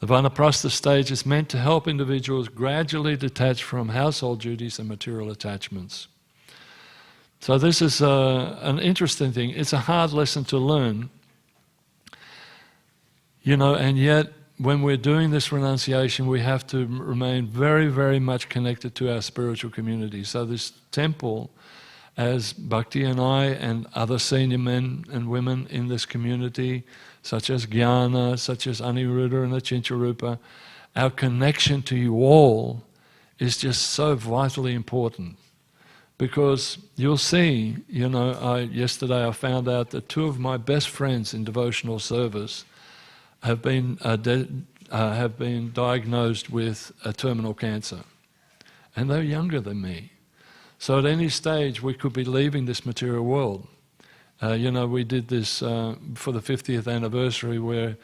The Vanaprastha stage is meant to help individuals gradually detach from household duties and material attachments. So this is an interesting thing. It's a hard lesson to learn, and yet when we're doing this renunciation, we have to remain very, very much connected to our spiritual community. So this temple, as Bhakti and I and other senior men and women in this community, such as Jnana, such as Aniruddha and Achincharupa, our connection to you all is just so vitally important. Because you'll see, yesterday I found out that 2 of my best friends in devotional service have been diagnosed with a terminal cancer. And they're younger than me. So at any stage we could be leaving this material world. We did this for the 50th anniversary. We're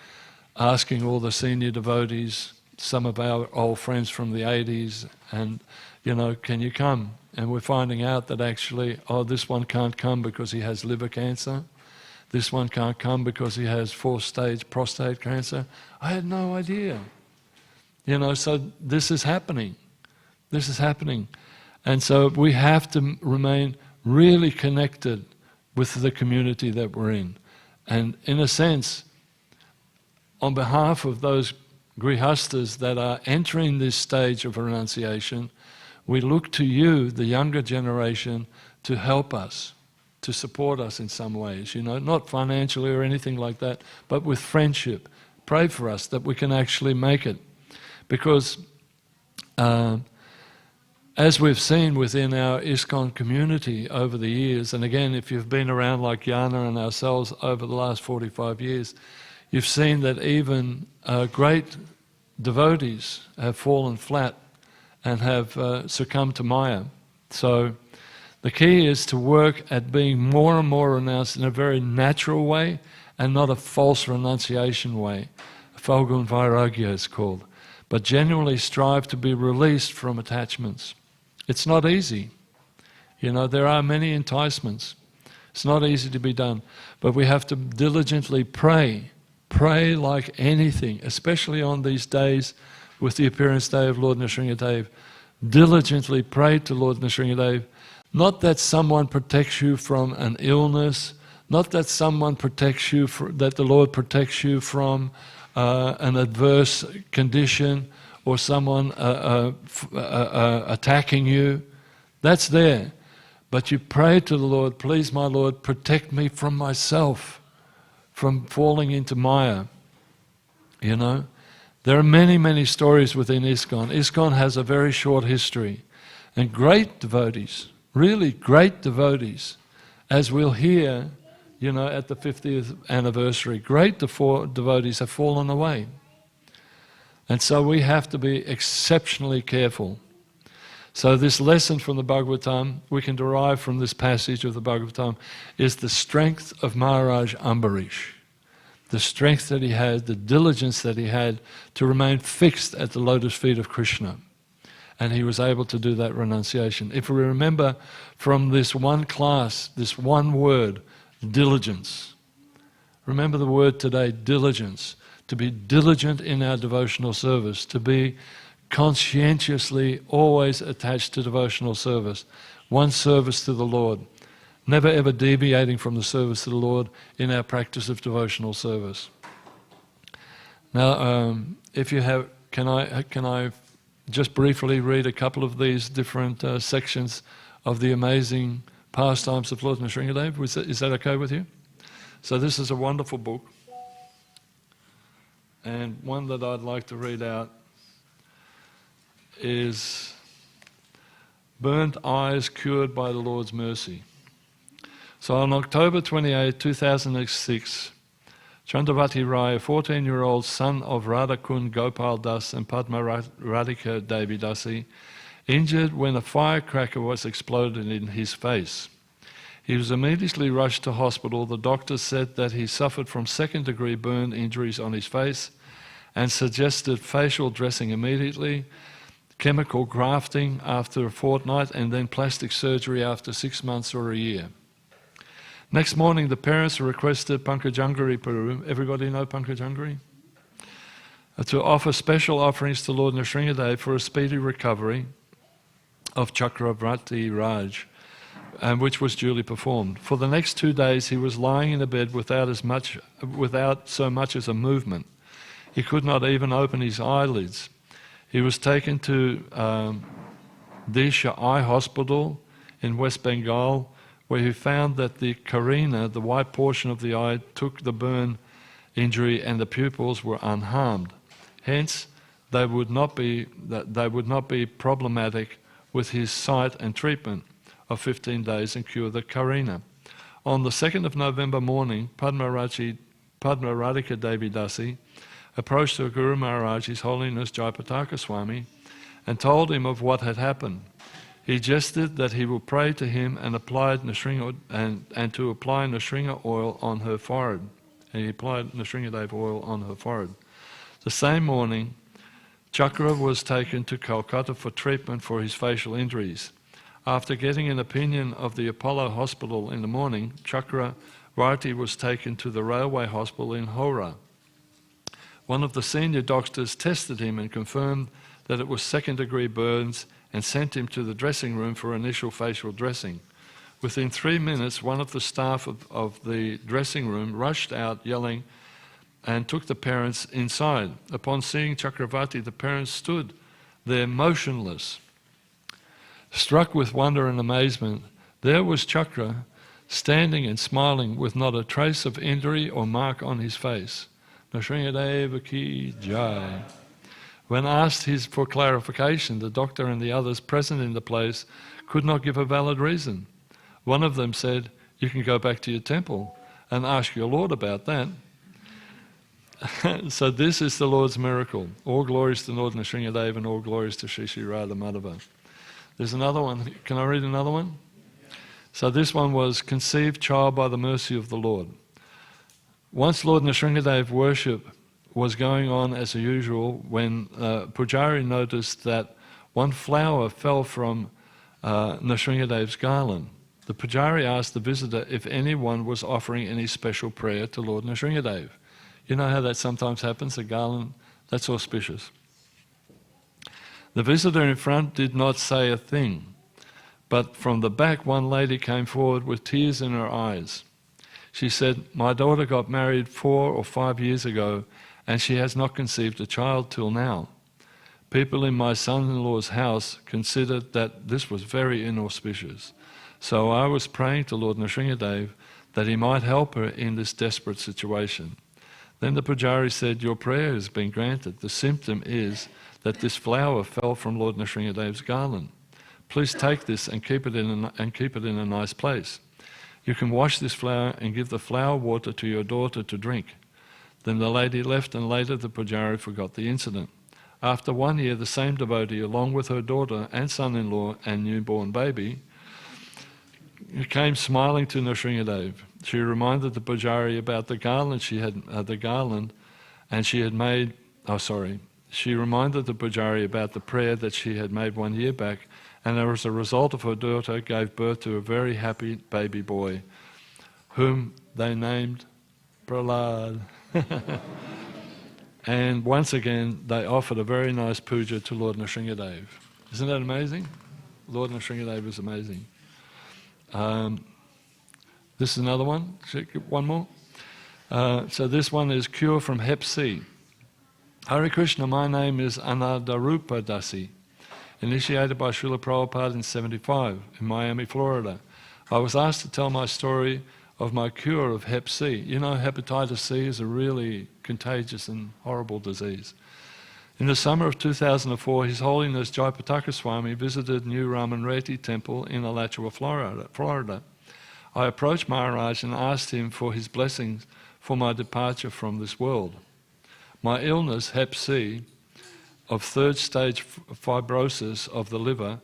asking all the senior devotees, some of our old friends from the 80s, and can you come? And we're finding out that actually, this one can't come because he has liver cancer. This one can't come because he has 4th-stage prostate cancer. I had no idea. So this is happening. This is happening. And so we have to remain really connected with the community that we're in. And in a sense, on behalf of those grihastas that are entering this stage of renunciation, we look to you, the younger generation, to help us, to support us in some ways, not financially or anything like that, but with friendship. Pray for us that we can actually make it. Because as we've seen within our ISKCON community over the years, and again, if you've been around like Yana and ourselves over the last 45 years, you've seen that even great devotees have fallen flat and have succumbed to Maya. So the key is to work at being more and more renounced in a very natural way and not a false renunciation way. Falgun Vairagya is called. But genuinely strive to be released from attachments. It's not easy. You know, there are many enticements. It's not easy to be done. But we have to diligently pray. Pray like anything, especially on these days with the appearance day of Lord Nrsingadev. Diligently pray to Lord Nrsingadev. Not that someone protects you from an illness, not that someone protects you, that the Lord protects you from an adverse condition or someone attacking you. That's there. But you pray to the Lord, please my Lord, protect me from myself, from falling into Maya. You know? There are many, many stories within ISKCON. ISKCON has a very short history. And great devotees, really great devotees, as we'll hear, you know, at the 50th anniversary, great devotees have fallen away. And so we have to be exceptionally careful. So this lesson from the Bhagavatam, we can derive from this passage of the Bhagavatam, is the strength of Maharaj Ambarish. The strength that he had, the diligence that he had to remain fixed at the lotus feet of Krishna. And he was able to do that renunciation. If we remember from this one class, this one word, diligence. Remember the word today, diligence. To be diligent in our devotional service, to be conscientiously always attached to devotional service. One service to the Lord. Never ever deviating from the service to the Lord in our practice of devotional service. Now, if you have, can I just briefly read a couple of these different sections of the amazing pastimes of Lord Nrsingadev? Is that okay with you? So this is a wonderful book, and one that I'd like to read out is Burnt Eyes Cured by the Lord's Mercy. So on October 28, 2006, Chandravati Rai, a 14-year-old son of Radhakund Gopal Das and Padma Radhika Devi Dasi, injured when a firecracker was exploded in his face. He was immediately rushed to hospital. The doctors said that he suffered from second-degree burn injuries on his face and suggested facial dressing immediately, chemical grafting after a fortnight, and then plastic surgery after 6 months or a year. Next morning, the parents requested Pankajangari Peru, everybody know Pankajangari? To offer special offerings to Lord Nrsingadev for a speedy recovery of Chakravarti Raj, and which was duly performed. For the next 2 days, he was lying in a bed without so much as a movement. He could not even open his eyelids. He was taken to Disha Eye Hospital in West Bengal, where he found that the carina, the white portion of the eye, took the burn injury and the pupils were unharmed. Hence, they would not be problematic with his sight and treatment of 15 days and cure the carina. On the 2nd of November morning, Padma Radhika Devi Dasi approached the Guru Maharaj, His Holiness Jayapataka Swami, and told him of what had happened. He jested that he will pray to him and applied and to apply Nrsinga oil on her forehead. And he applied Nrsingadev oil on her forehead. The same morning, Chakra was taken to Calcutta for treatment for his facial injuries. After getting an opinion of the Apollo Hospital in the morning, Chakravarti was taken to the railway hospital in Hora. One of the senior doctors tested him and confirmed that it was second-degree burns and sent him to the dressing room for initial facial dressing. Within 3 minutes, one of the staff of the dressing room rushed out yelling and took the parents inside. Upon seeing Chakravarti, the parents stood there motionless. Struck with wonder and amazement, there was Chakra standing and smiling with not a trace of injury or mark on his face. Nrsingadeva ki jai. When asked for clarification, the doctor and the others present in the place could not give a valid reason. One of them said, "You can go back to your temple and ask your Lord about that." So this is the Lord's miracle. All glories to Lord Nrsimhadev and all glories to Sri Sri Radha Madhava. There's another one. Can I read another one? So this one was conceived child by the mercy of the Lord. Once Lord Nrsimhadev worship was going on as usual when Pujari noticed that one flower fell from Nrsimhadev's garland. The Pujari asked the visitor if anyone was offering any special prayer to Lord Nrsimhadev. You know how that sometimes happens, a garland? That's auspicious. The visitor in front did not say a thing, but from the back one lady came forward with tears in her eyes. She said, "My daughter got married 4 or 5 years ago and she has not conceived a child till now. People in my son-in-law's house considered that this was very inauspicious. So I was praying to Lord Nrsimhadev that he might help her in this desperate situation. Then the Pujari said, 'Your prayer has been granted. The symptom is that this flower fell from Lord Nrsimhadev's garland. Please take this and keep it in a nice place. You can wash this flower and give the flower water to your daughter to drink.' Then the lady left, and later the Pujari forgot the incident. After 1 year, the same devotee, along with her daughter and son-in-law and newborn baby, came smiling to Nrsimhadev. She reminded the Pujari about the garland she reminded the Pujari about the prayer that she had made 1 year back, and as a result of her daughter gave birth to a very happy baby boy, whom they named Prahlad. And once again, they offered a very nice puja to Lord Nrsimhadev. Isn't that amazing? Lord Nrsimhadev is amazing. This is another one. One more. So this one is cure from Hep C. Hare Krishna, my name is Anadarupa Dasi, initiated by Srila Prabhupada in '75 in Miami, Florida. I was asked to tell my story of my cure of Hep C. You know, hepatitis C is a really contagious and horrible disease. In the summer of 2004, His Holiness Jayapataka Swami visited New Ramanreti Temple in Alachua, Florida. I approached Maharaj and asked him for his blessings for my departure from this world. My illness, Hep C, of 3rd stage fibrosis of the liver,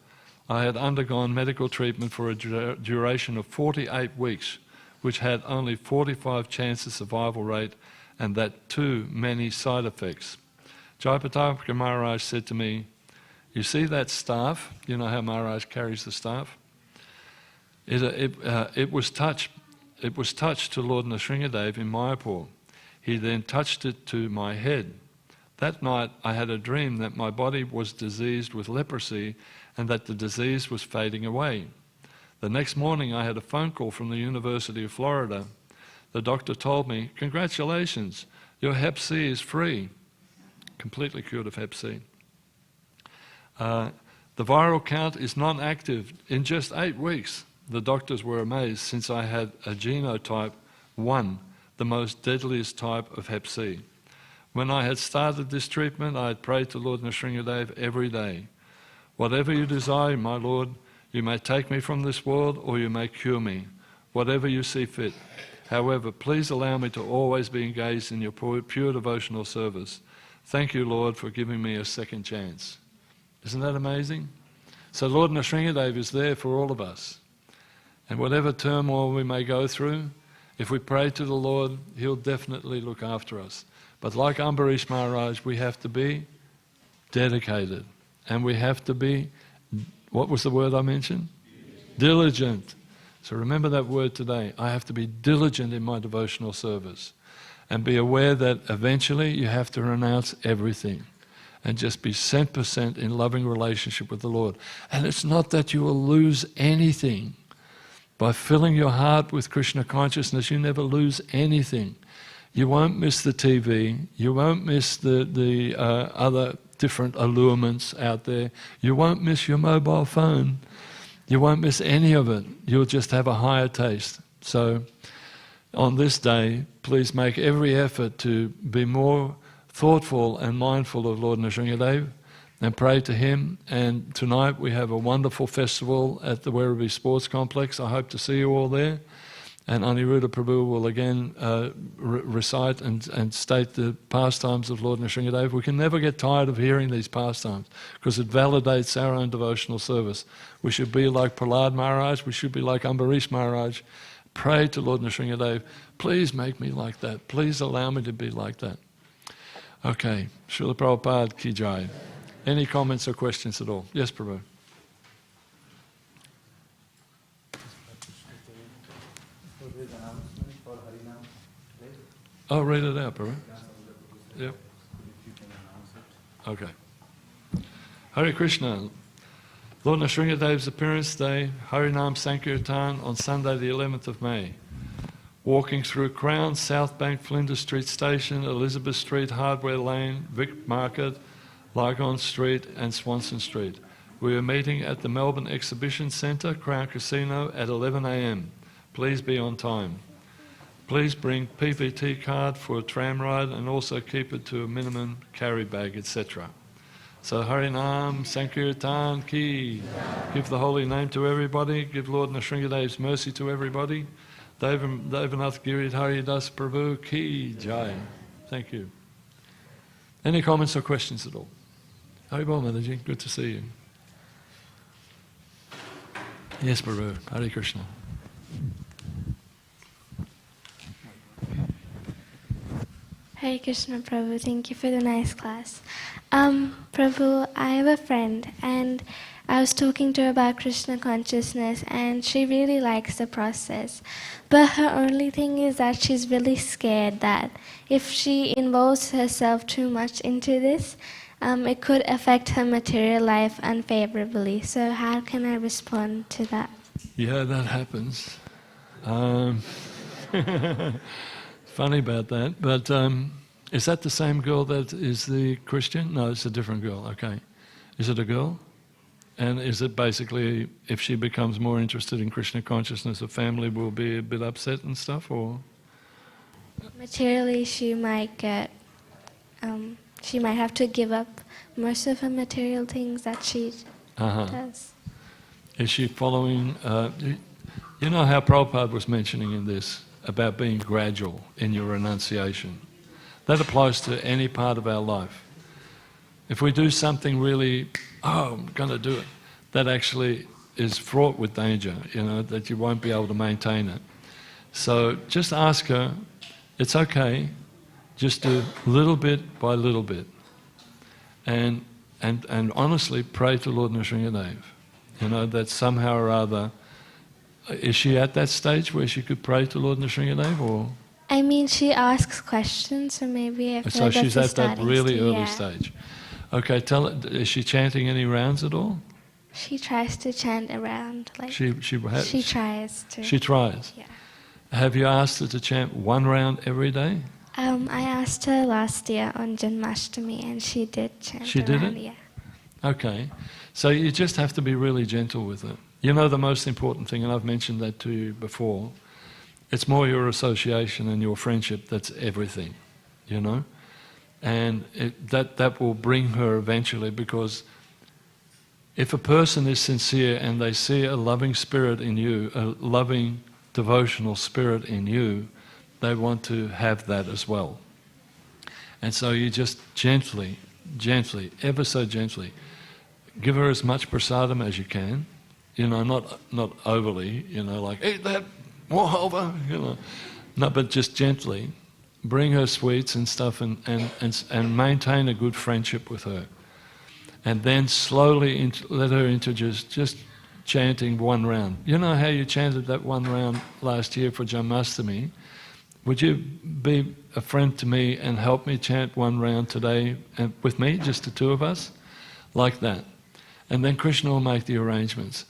I had undergone medical treatment for a duration of 48 weeks, which had only 45 chances survival rate, and that too many side effects. Jayapataka Maharaj said to me, "You see that staff? You know how Maharaj carries the staff? It was touched to Lord Nrsimhadev in Mayapur. He then touched it to my head. That night I had a dream that my body was diseased with leprosy and that the disease was fading away. The next morning I had a phone call from the University of Florida. The doctor told me, 'Congratulations, your Hep C is free.' Completely cured of Hep C. The viral count is non-active in just 8 weeks. The doctors were amazed since I had a genotype 1, the most deadliest type of Hep C. When I had started this treatment, I had prayed to Lord Nrsimhadev every day. 'Whatever you desire, my Lord, you may take me from this world or you may cure me, whatever you see fit. However, please allow me to always be engaged in your pure devotional service. Thank you, Lord, for giving me a second chance.'" Isn't that amazing? So Lord Nrsimhadev is there for all of us. And whatever turmoil we may go through, if we pray to the Lord, He'll definitely look after us. But like Ambarish Maharaj, we have to be dedicated. And we have to be, what was the word I mentioned? Diligent. So remember that word today. I have to be diligent in my devotional service. And be aware that eventually you have to renounce everything. And just be 100% in loving relationship with the Lord. And it's not that you will lose anything. By filling your heart with Krishna consciousness, you never lose anything. You won't miss the TV, you won't miss the other different allurements out there, you won't miss your mobile phone, you won't miss any of it. You'll just have a higher taste. So on this day, please make every effort to be more thoughtful and mindful of Lord Nrsimhadev and pray to him. And tonight we have a wonderful festival at the Werribee Sports Complex. I hope to see you all there. And Aniruddha Prabhu will again recite and state the pastimes of Lord Nrsimhadev. We can never get tired of hearing these pastimes because it validates our own devotional service. We should be like Prahlad Maharaj, we should be like Ambarish Maharaj. Pray to Lord Nrsimhadev, please make me like that. Please allow me to be like that. Okay, Srila Prabhupada Ki Jai. Any comments or questions at all? Yes, Prabhu. Oh, read it out, Prabhu. Yep. Okay. Hare Krishna. Lord Nrsimhadev's appearance day, Harinam Sankirtan on Sunday the 11th of May. Walking through Crown, South Bank, Flinders Street Station, Elizabeth Street, Hardware Lane, Vic Market, Lygon Street and Swanson Street. We are meeting at the Melbourne Exhibition Centre, Crown Casino at 11 a.m. Please be on time. Please bring PVT card for a tram ride and also keep it to a minimum carry bag, etc. So Harinam Sankirtan Ki. Give the holy name to everybody. Give Lord Nrsimhadev's mercy to everybody. Devanath Giridhari Das Prabhu Ki Jai. Thank you. Any comments or questions at all? Haribol Mataji, good to see you. Yes, Prabhu. Hare Krishna. Hare Krishna, Prabhu. Thank you for the nice class. Prabhu, I have a friend, and I was talking to her about Krishna consciousness, and she really likes the process. But her only thing is that she's really scared that if she involves herself too much into this, it could affect her material life unfavorably. So how can I respond to that? Yeah, that happens. Funny about that, but is that the same girl that is the Christian? No, it's a different girl, okay. Is it a girl? And is it basically, if she becomes more interested in Krishna consciousness, her family will be a bit upset and stuff, or? Materially, she might have to give up most of her material things that she does. Is she following, you know how Prabhupada was mentioning in this, about being gradual in your renunciation. That applies to any part of our life. If we do something really, I'm going to do it, that actually is fraught with danger, you know, that you won't be able to maintain it. So just ask her, it's okay, just do little bit by little bit. And honestly pray to Lord Nrsimhadev, you know, that somehow or other. Is she at that stage where she could pray to Lord Nrsimhadev, or? I mean, she asks questions, so maybe I feel so like she's at that really early yeah. stage. Okay, tell her, is she chanting any rounds at all? She tries to chant around. Like she tries to. She tries? Yeah. Have you asked her to chant one round every day? I asked her last year on Janmashtami, and she did chant She did around, it? Yeah. Okay. So you just have to be really gentle with it. You know the most important thing, and I've mentioned that to you before, it's more your association and your friendship that's everything, you know? And that will bring her eventually, because if a person is sincere and they see a loving spirit in you, a loving devotional spirit in you, they want to have that as well. And so you just gently, ever so gently, give her as much prasadam as you can. You know, not overly, you know, like, eat that, more over, you know. No, but just gently bring her sweets and stuff and maintain a good friendship with her. And then slowly let her introduce just chanting one round. You know how you chanted that one round last year for Janmashtami? Would you be a friend to me and help me chant one round today and with me, just the two of us? Like that. And then Krishna will make the arrangements.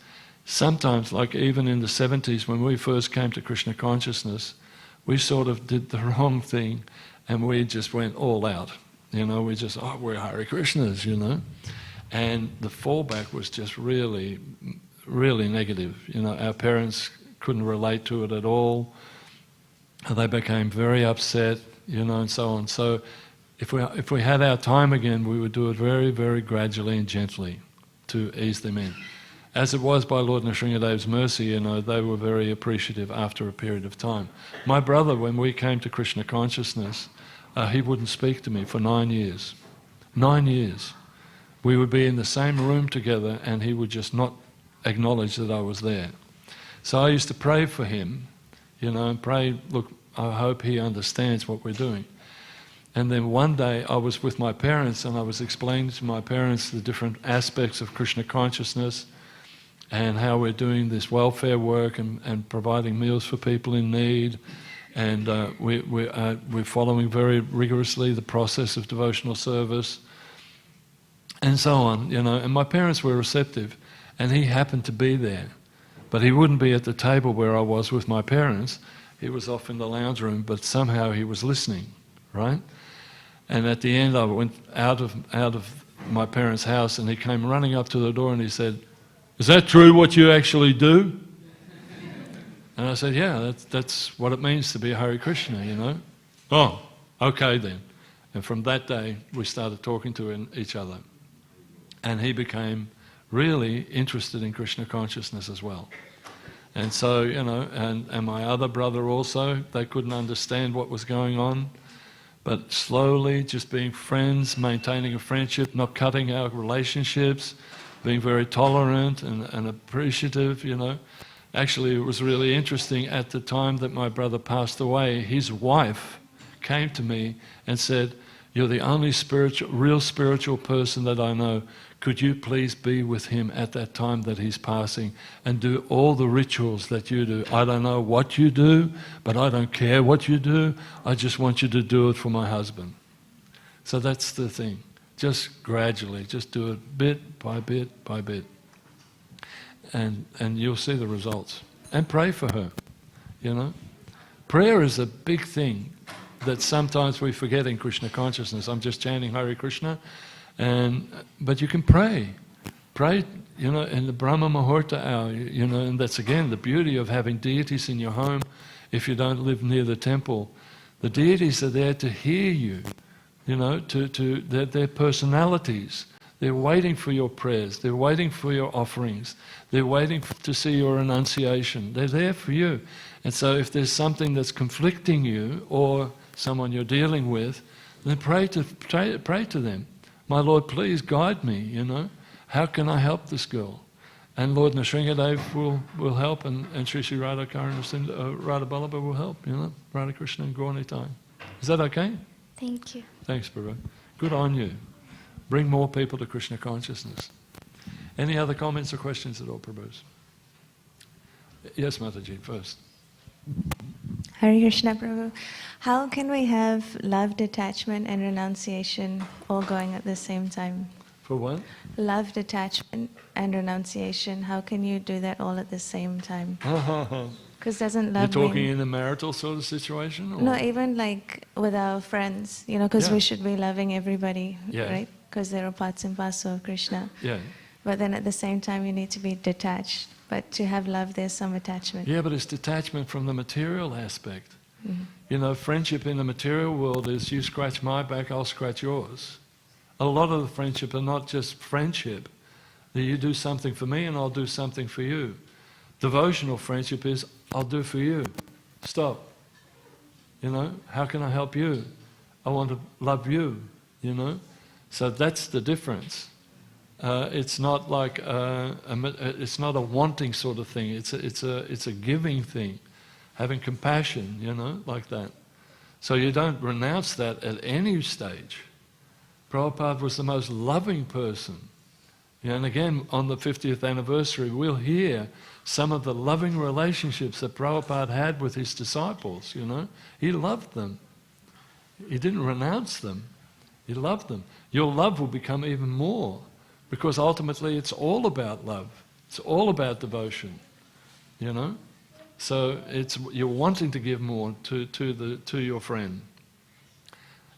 Sometimes, like even in the 70s when we first came to Krishna consciousness, we sort of did the wrong thing and we just went all out. You know, we just, we're Hare Krishnas, you know. And the fallback was just really, really negative. You know, our parents couldn't relate to it at all. They became very upset, you know, and so on. So if we had our time again, we would do it very, very gradually and gently to ease them in. As it was by Lord Nrsingadev's mercy, they were very appreciative after a period of time. My brother, when we came to Krishna consciousness, he wouldn't speak to me for 9 years. 9 years. We would be in the same room together and he would just not acknowledge that I was there. So I used to pray for him, and pray, look, I hope he understands what we're doing. And then one day I was with my parents and I was explaining to my parents the different aspects of Krishna consciousness and how we're doing this welfare work and providing meals for people in need. And we're following very rigorously the process of devotional service and so on, And my parents were receptive and he happened to be there. But he wouldn't be at the table where I was with my parents. He was off in the lounge room, but somehow he was listening, right? And at the end I went out of my parents' house and he came running up to the door and he said, "Is that true what you actually do?" And I said, "Yeah, that's what it means to be a Hare Krishna, "Oh, okay then." And from that day we started talking to each other. And he became really interested in Krishna consciousness as well. And so, and my other brother also, they couldn't understand what was going on. But slowly, just being friends, maintaining a friendship, not cutting our relationships, being very tolerant and appreciative, Actually, it was really interesting, at the time that my brother passed away, his wife came to me and said, "You're the only real spiritual person that I know. Could you please be with him at that time that he's passing and do all the rituals that you do? I don't know what you do, but I don't care what you do. I just want you to do it for my husband." So that's the thing. Just gradually, just do it bit by bit by bit. And you'll see the results. And pray for her, Prayer is a big thing that sometimes we forget in Krishna consciousness. I'm just chanting Hare Krishna, but you can pray. Pray, in the Brahma Muhurta hour, and that's again the beauty of having deities in your home if you don't live near the temple. The deities are there to hear you, they're personalities. They're waiting for your prayers, they're waiting for your offerings, they're waiting to see your renunciation. They're there for you. And so if there's something that's conflicting you or someone you're dealing with, then pray to them. "My Lord, please guide me, How can I help this girl?" And Lord Nrsingadev will help, and Sri Sri Radha Ballabha will help, Radha Krishna and Gaur Nitai. Is that okay? Thank you. Thanks, Prabhu. Good on you. Bring more people to Krishna consciousness. Any other comments or questions at all, Prabhus? Yes, Mataji, first. Hare Krishna, Prabhu. How can we have love, detachment and renunciation all going at the same time? For what? Love, detachment and renunciation. How can you do that all at the same time? Because doesn't love You're talking in a marital sort of situation? Or? No, even like with our friends, because we should be loving everybody, right? Because they're all parts and parcel of Krishna. Yeah. But then at the same time you need to be detached. But to have love, there's some attachment. Yeah, but it's detachment from the material aspect. Mm-hmm. Friendship in the material world is you scratch my back, I'll scratch yours. A lot of the friendship are not just friendship. That you do something for me and I'll do something for you. Devotional friendship is, I'll do for you. Stop. How can I help you? I want to love you, So that's the difference. It's not like it's not a wanting sort of thing. It's a giving thing, having compassion, like that. So you don't renounce that at any stage. Prabhupada was the most loving person. And again, on the 50th anniversary, we'll hear some of the loving relationships that Prabhupada had with his disciples. He loved them. He didn't renounce them. He loved them. Your love will become even more. Because ultimately it's all about love. It's all about devotion, So you're wanting to give more to your friend.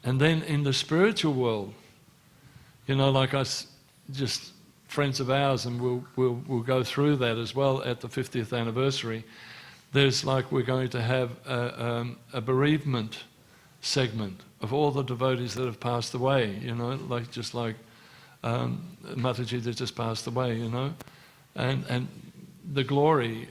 And then in the spiritual world, like us, just friends of ours, and we'll go through that as well at the 50th anniversary. There's we're going to have a bereavement segment of all the devotees that have passed away, you know, just like Mataji that just passed away, you know, and the glory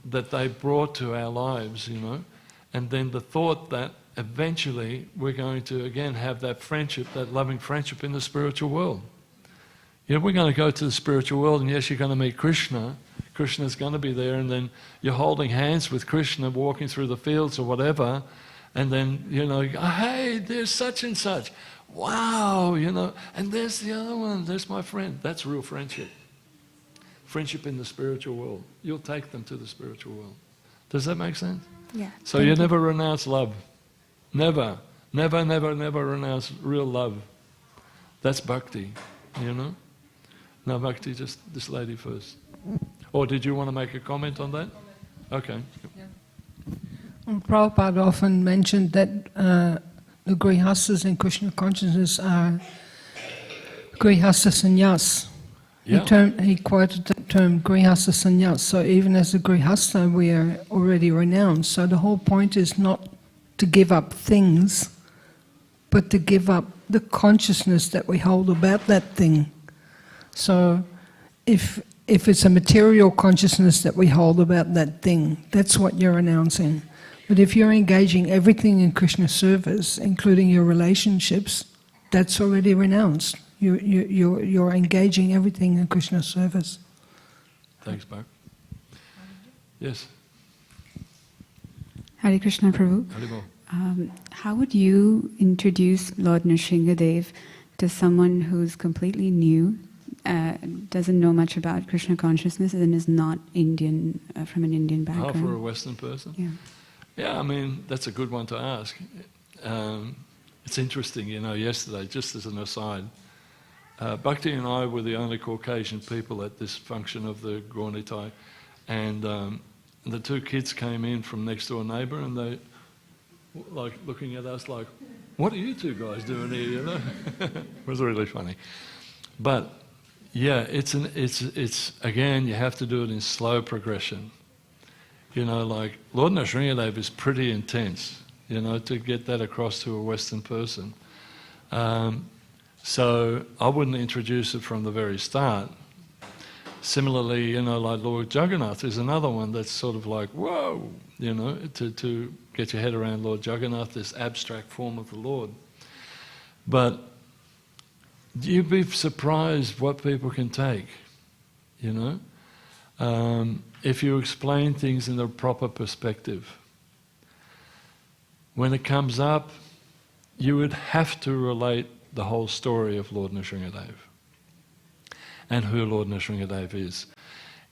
that they brought to our lives, you know, and then the thought that eventually we're going to again have that friendship, that loving friendship in the spiritual world. You know, we're going to go to the spiritual world, and yes, you're going to meet Krishna. Krishna's going to be there, and then you're holding hands with Krishna, walking through the fields or whatever, and then, you know, you go, hey, there's such and such. Wow, you know, and there's the other one, there's my friend. That's real friendship. Friendship in the spiritual world. You'll take them to the spiritual world. Does that make sense? Yeah. So you never renounce love. Never. Never, never, never renounce real love. That's bhakti, you know? No, bhakti, just this lady first. Or did you want to make a comment on that? Okay. Yeah. Prabhupada often mentioned that the grihastas in Krishna consciousness are grihasta sannyas. Yeah. He quoted the term grihasta sannyas. So even as a grihasta, we are already renounced. So the whole point is not to give up things, but to give up the consciousness that we hold about that thing. So if it's a material consciousness that we hold about that thing, that's what you're renouncing. But if you're engaging everything in Krishna service, including your relationships, that's already renounced. You're engaging everything in Krishna service. Thanks, Mark. Yes. Hare Krishna, Prabhu. Haribol. How would you introduce Lord Nrsimhadev to someone who's completely new, doesn't know much about Krishna consciousness, and is not Indian, from an Indian background? For a Western person? Yeah. Yeah, I mean, that's a good one to ask. It's interesting, you know, yesterday, just as an aside, Bhakti and I were the only Caucasian people at this function of the Gaunitai, and the two kids came in from next door neighbour, and they like looking at us like, what are you two guys doing here, you know? It was really funny. But yeah, it's again, you have to do it in slow progression. You know, like Lord Nrsimhadev is pretty intense, you know, to get that across to a Western person. So I wouldn't introduce it from the very start. Similarly, you know, like Lord Jagannath is another one that's sort of like, whoa, you know, to get your head around Lord Jagannath, this abstract form of the Lord. But you'd be surprised what people can take, you know, if you explain things in the proper perspective. When it comes up, you would have to relate the whole story of Lord Nrsimhadev and who Lord Nrsimhadev is.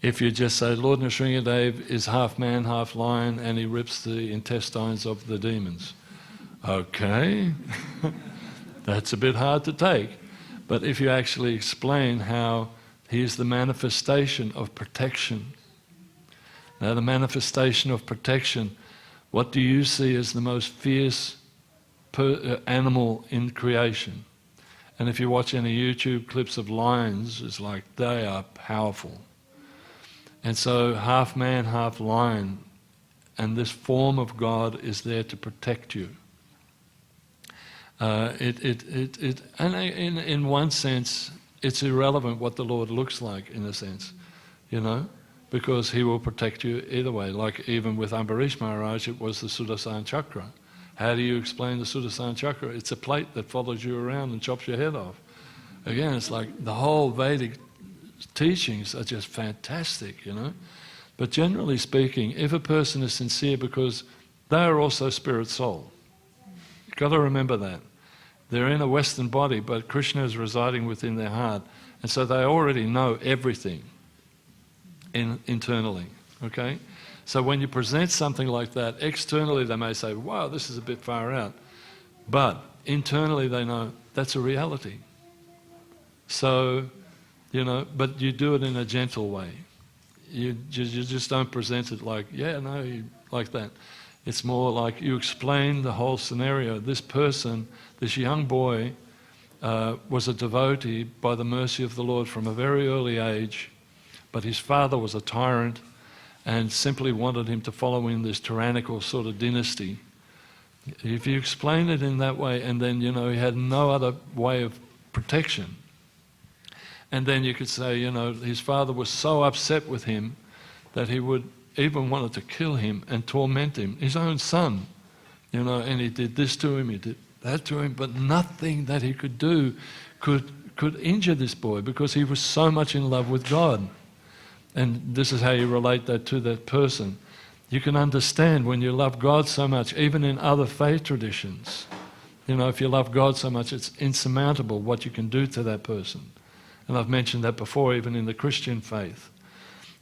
If you just say Lord Nrsimhadev is half man, half lion, and he rips the intestines of the demons. Okay, that's a bit hard to take. But if you actually explain how he is the manifestation of protection. Now the manifestation of protection, what do you see as the most fierce animal in creation? And if you watch any YouTube clips of lions, it's like they are powerful. And so half man, half lion, and this form of God is there to protect you. And in one sense, it's irrelevant what the Lord looks like, in a sense, you know, because he will protect you either way. Like even with Ambarish Maharaj, it was the Sudarsana Chakra. How do you explain the Sudarsana Chakra? It's a plate that follows you around and chops your head off. Again, it's like the whole Vedic teachings are just fantastic, you know. But generally speaking, if a person is sincere, because they are also spirit soul, you've got to remember that. They're in a Western body, but Krishna is residing within their heart. And so they already know everything internally, okay? So when you present something like that, externally they may say, wow, this is a bit far out. But internally they know that's a reality. So, you know, but you do it in a gentle way. You just don't present it like, yeah, no, like that. It's more like you explain the whole scenario. This person, this young boy, was a devotee by the mercy of the Lord from a very early age, but his father was a tyrant and simply wanted him to follow in this tyrannical sort of dynasty. If you explain it in that way, and then, you know, he had no other way of protection, and then you could say, you know, his father was so upset with him that he would even wanted to kill him and torment him, his own son, you know, and he did this to him, he did that to him, but nothing that he could do could injure this boy, because he was so much in love with God. And this is how you relate that to that person. You can understand when you love God so much, even in other faith traditions, you know, if you love God so much, it's insurmountable what you can do to that person. And I've mentioned that before, even in the Christian faith.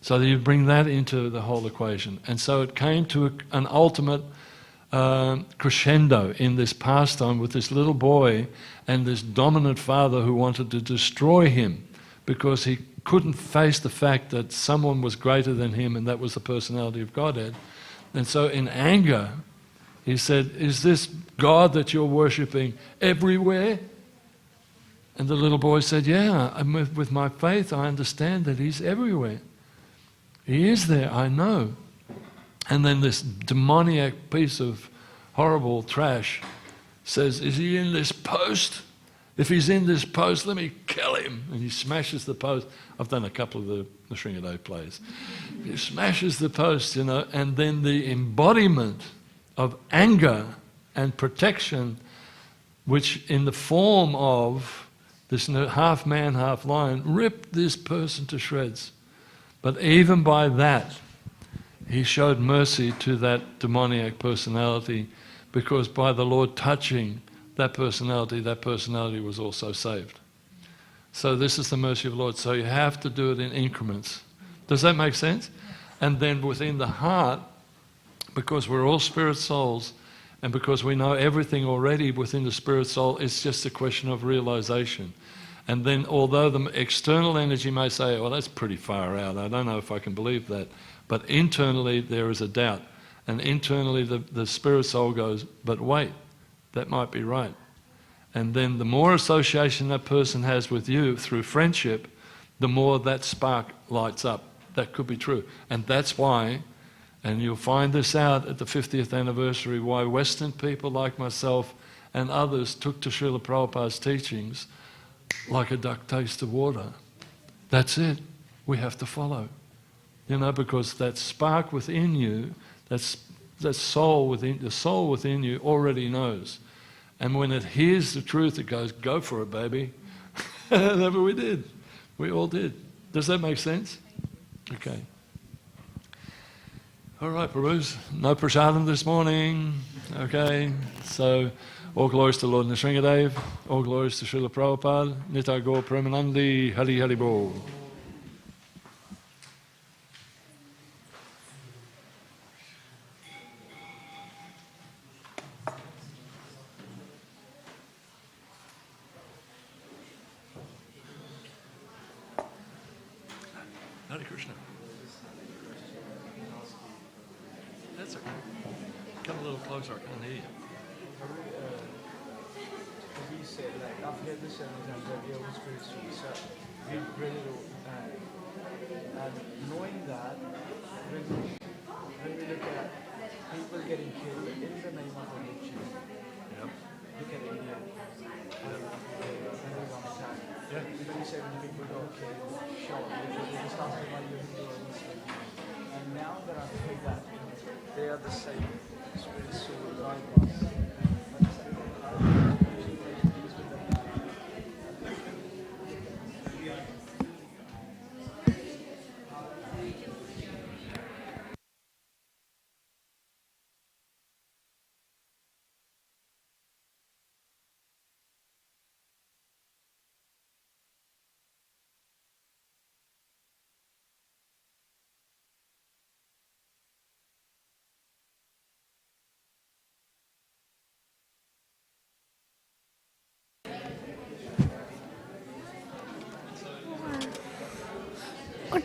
So that you bring that into the whole equation. And so it came to an ultimate crescendo in this pastime with this little boy and this dominant father who wanted to destroy him because he couldn't face the fact that someone was greater than him, and that was the personality of Godhead. And so in anger, he said, "Is this God that you're worshipping everywhere?" And the little boy said, "Yeah, with my faith I understand that he's everywhere. He is there, I know." And then this demoniac piece of horrible trash says, "Is he in this post? If he's in this post, let me kill him." And he smashes the post. I've done a couple of the Śrīmad plays. He smashes the post, you know, and then the embodiment of anger and protection, which in the form of this half man, half lion, ripped this person to shreds. But even by that, he showed mercy to that demoniac personality, because by the Lord touching that personality was also saved. So this is the mercy of the Lord. So you have to do it in increments. Does that make sense? And then within the heart, because we're all spirit souls, and because we know everything already within the spirit soul, it's just a question of realization. And then although the external energy may say, "Well, that's pretty far out, I don't know if I can believe that," but internally there is a doubt. And internally the spirit soul goes, "But wait, that might be right." And then the more association that person has with you through friendship, the more that spark lights up. That could be true. And that's why, and you'll find this out at the 50th anniversary, why Western people like myself and others took to Srila Prabhupada's teachings like a duck tastes the water. That's it. We have to follow. You know, because that spark within you, that soul within, the soul within you already knows. And when it hears the truth, it goes, "Go for it, baby." That's what we did. We all did. Does that make sense? Okay. All right, Prabhus. No prasadam this morning. Okay. So, all glories to Lord Nrsimhadev. All glories to Srila Prabhupada. Nitai Gaur Premanandi. Hari Hari Bol. Hare Krishna. That's okay. Come a little closer, I can't hear you. He said, like, I've heard this several times that the Holy Spirit speaks. So we really don't. And knowing that, when we look at people getting killed in the name of religion, Yep. look at India, when they was on attack. Yeah. When you say when people got killed, shot, because they just asked why you're Hindu or Muslim. And now that I've heard that, they are the same spirit soul like us.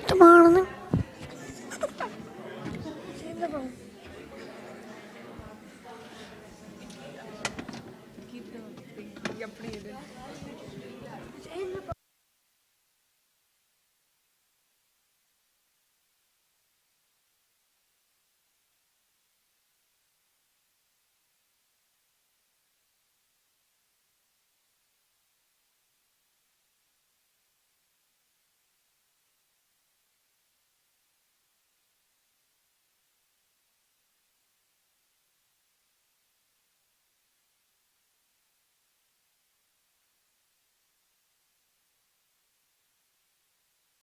Good morning.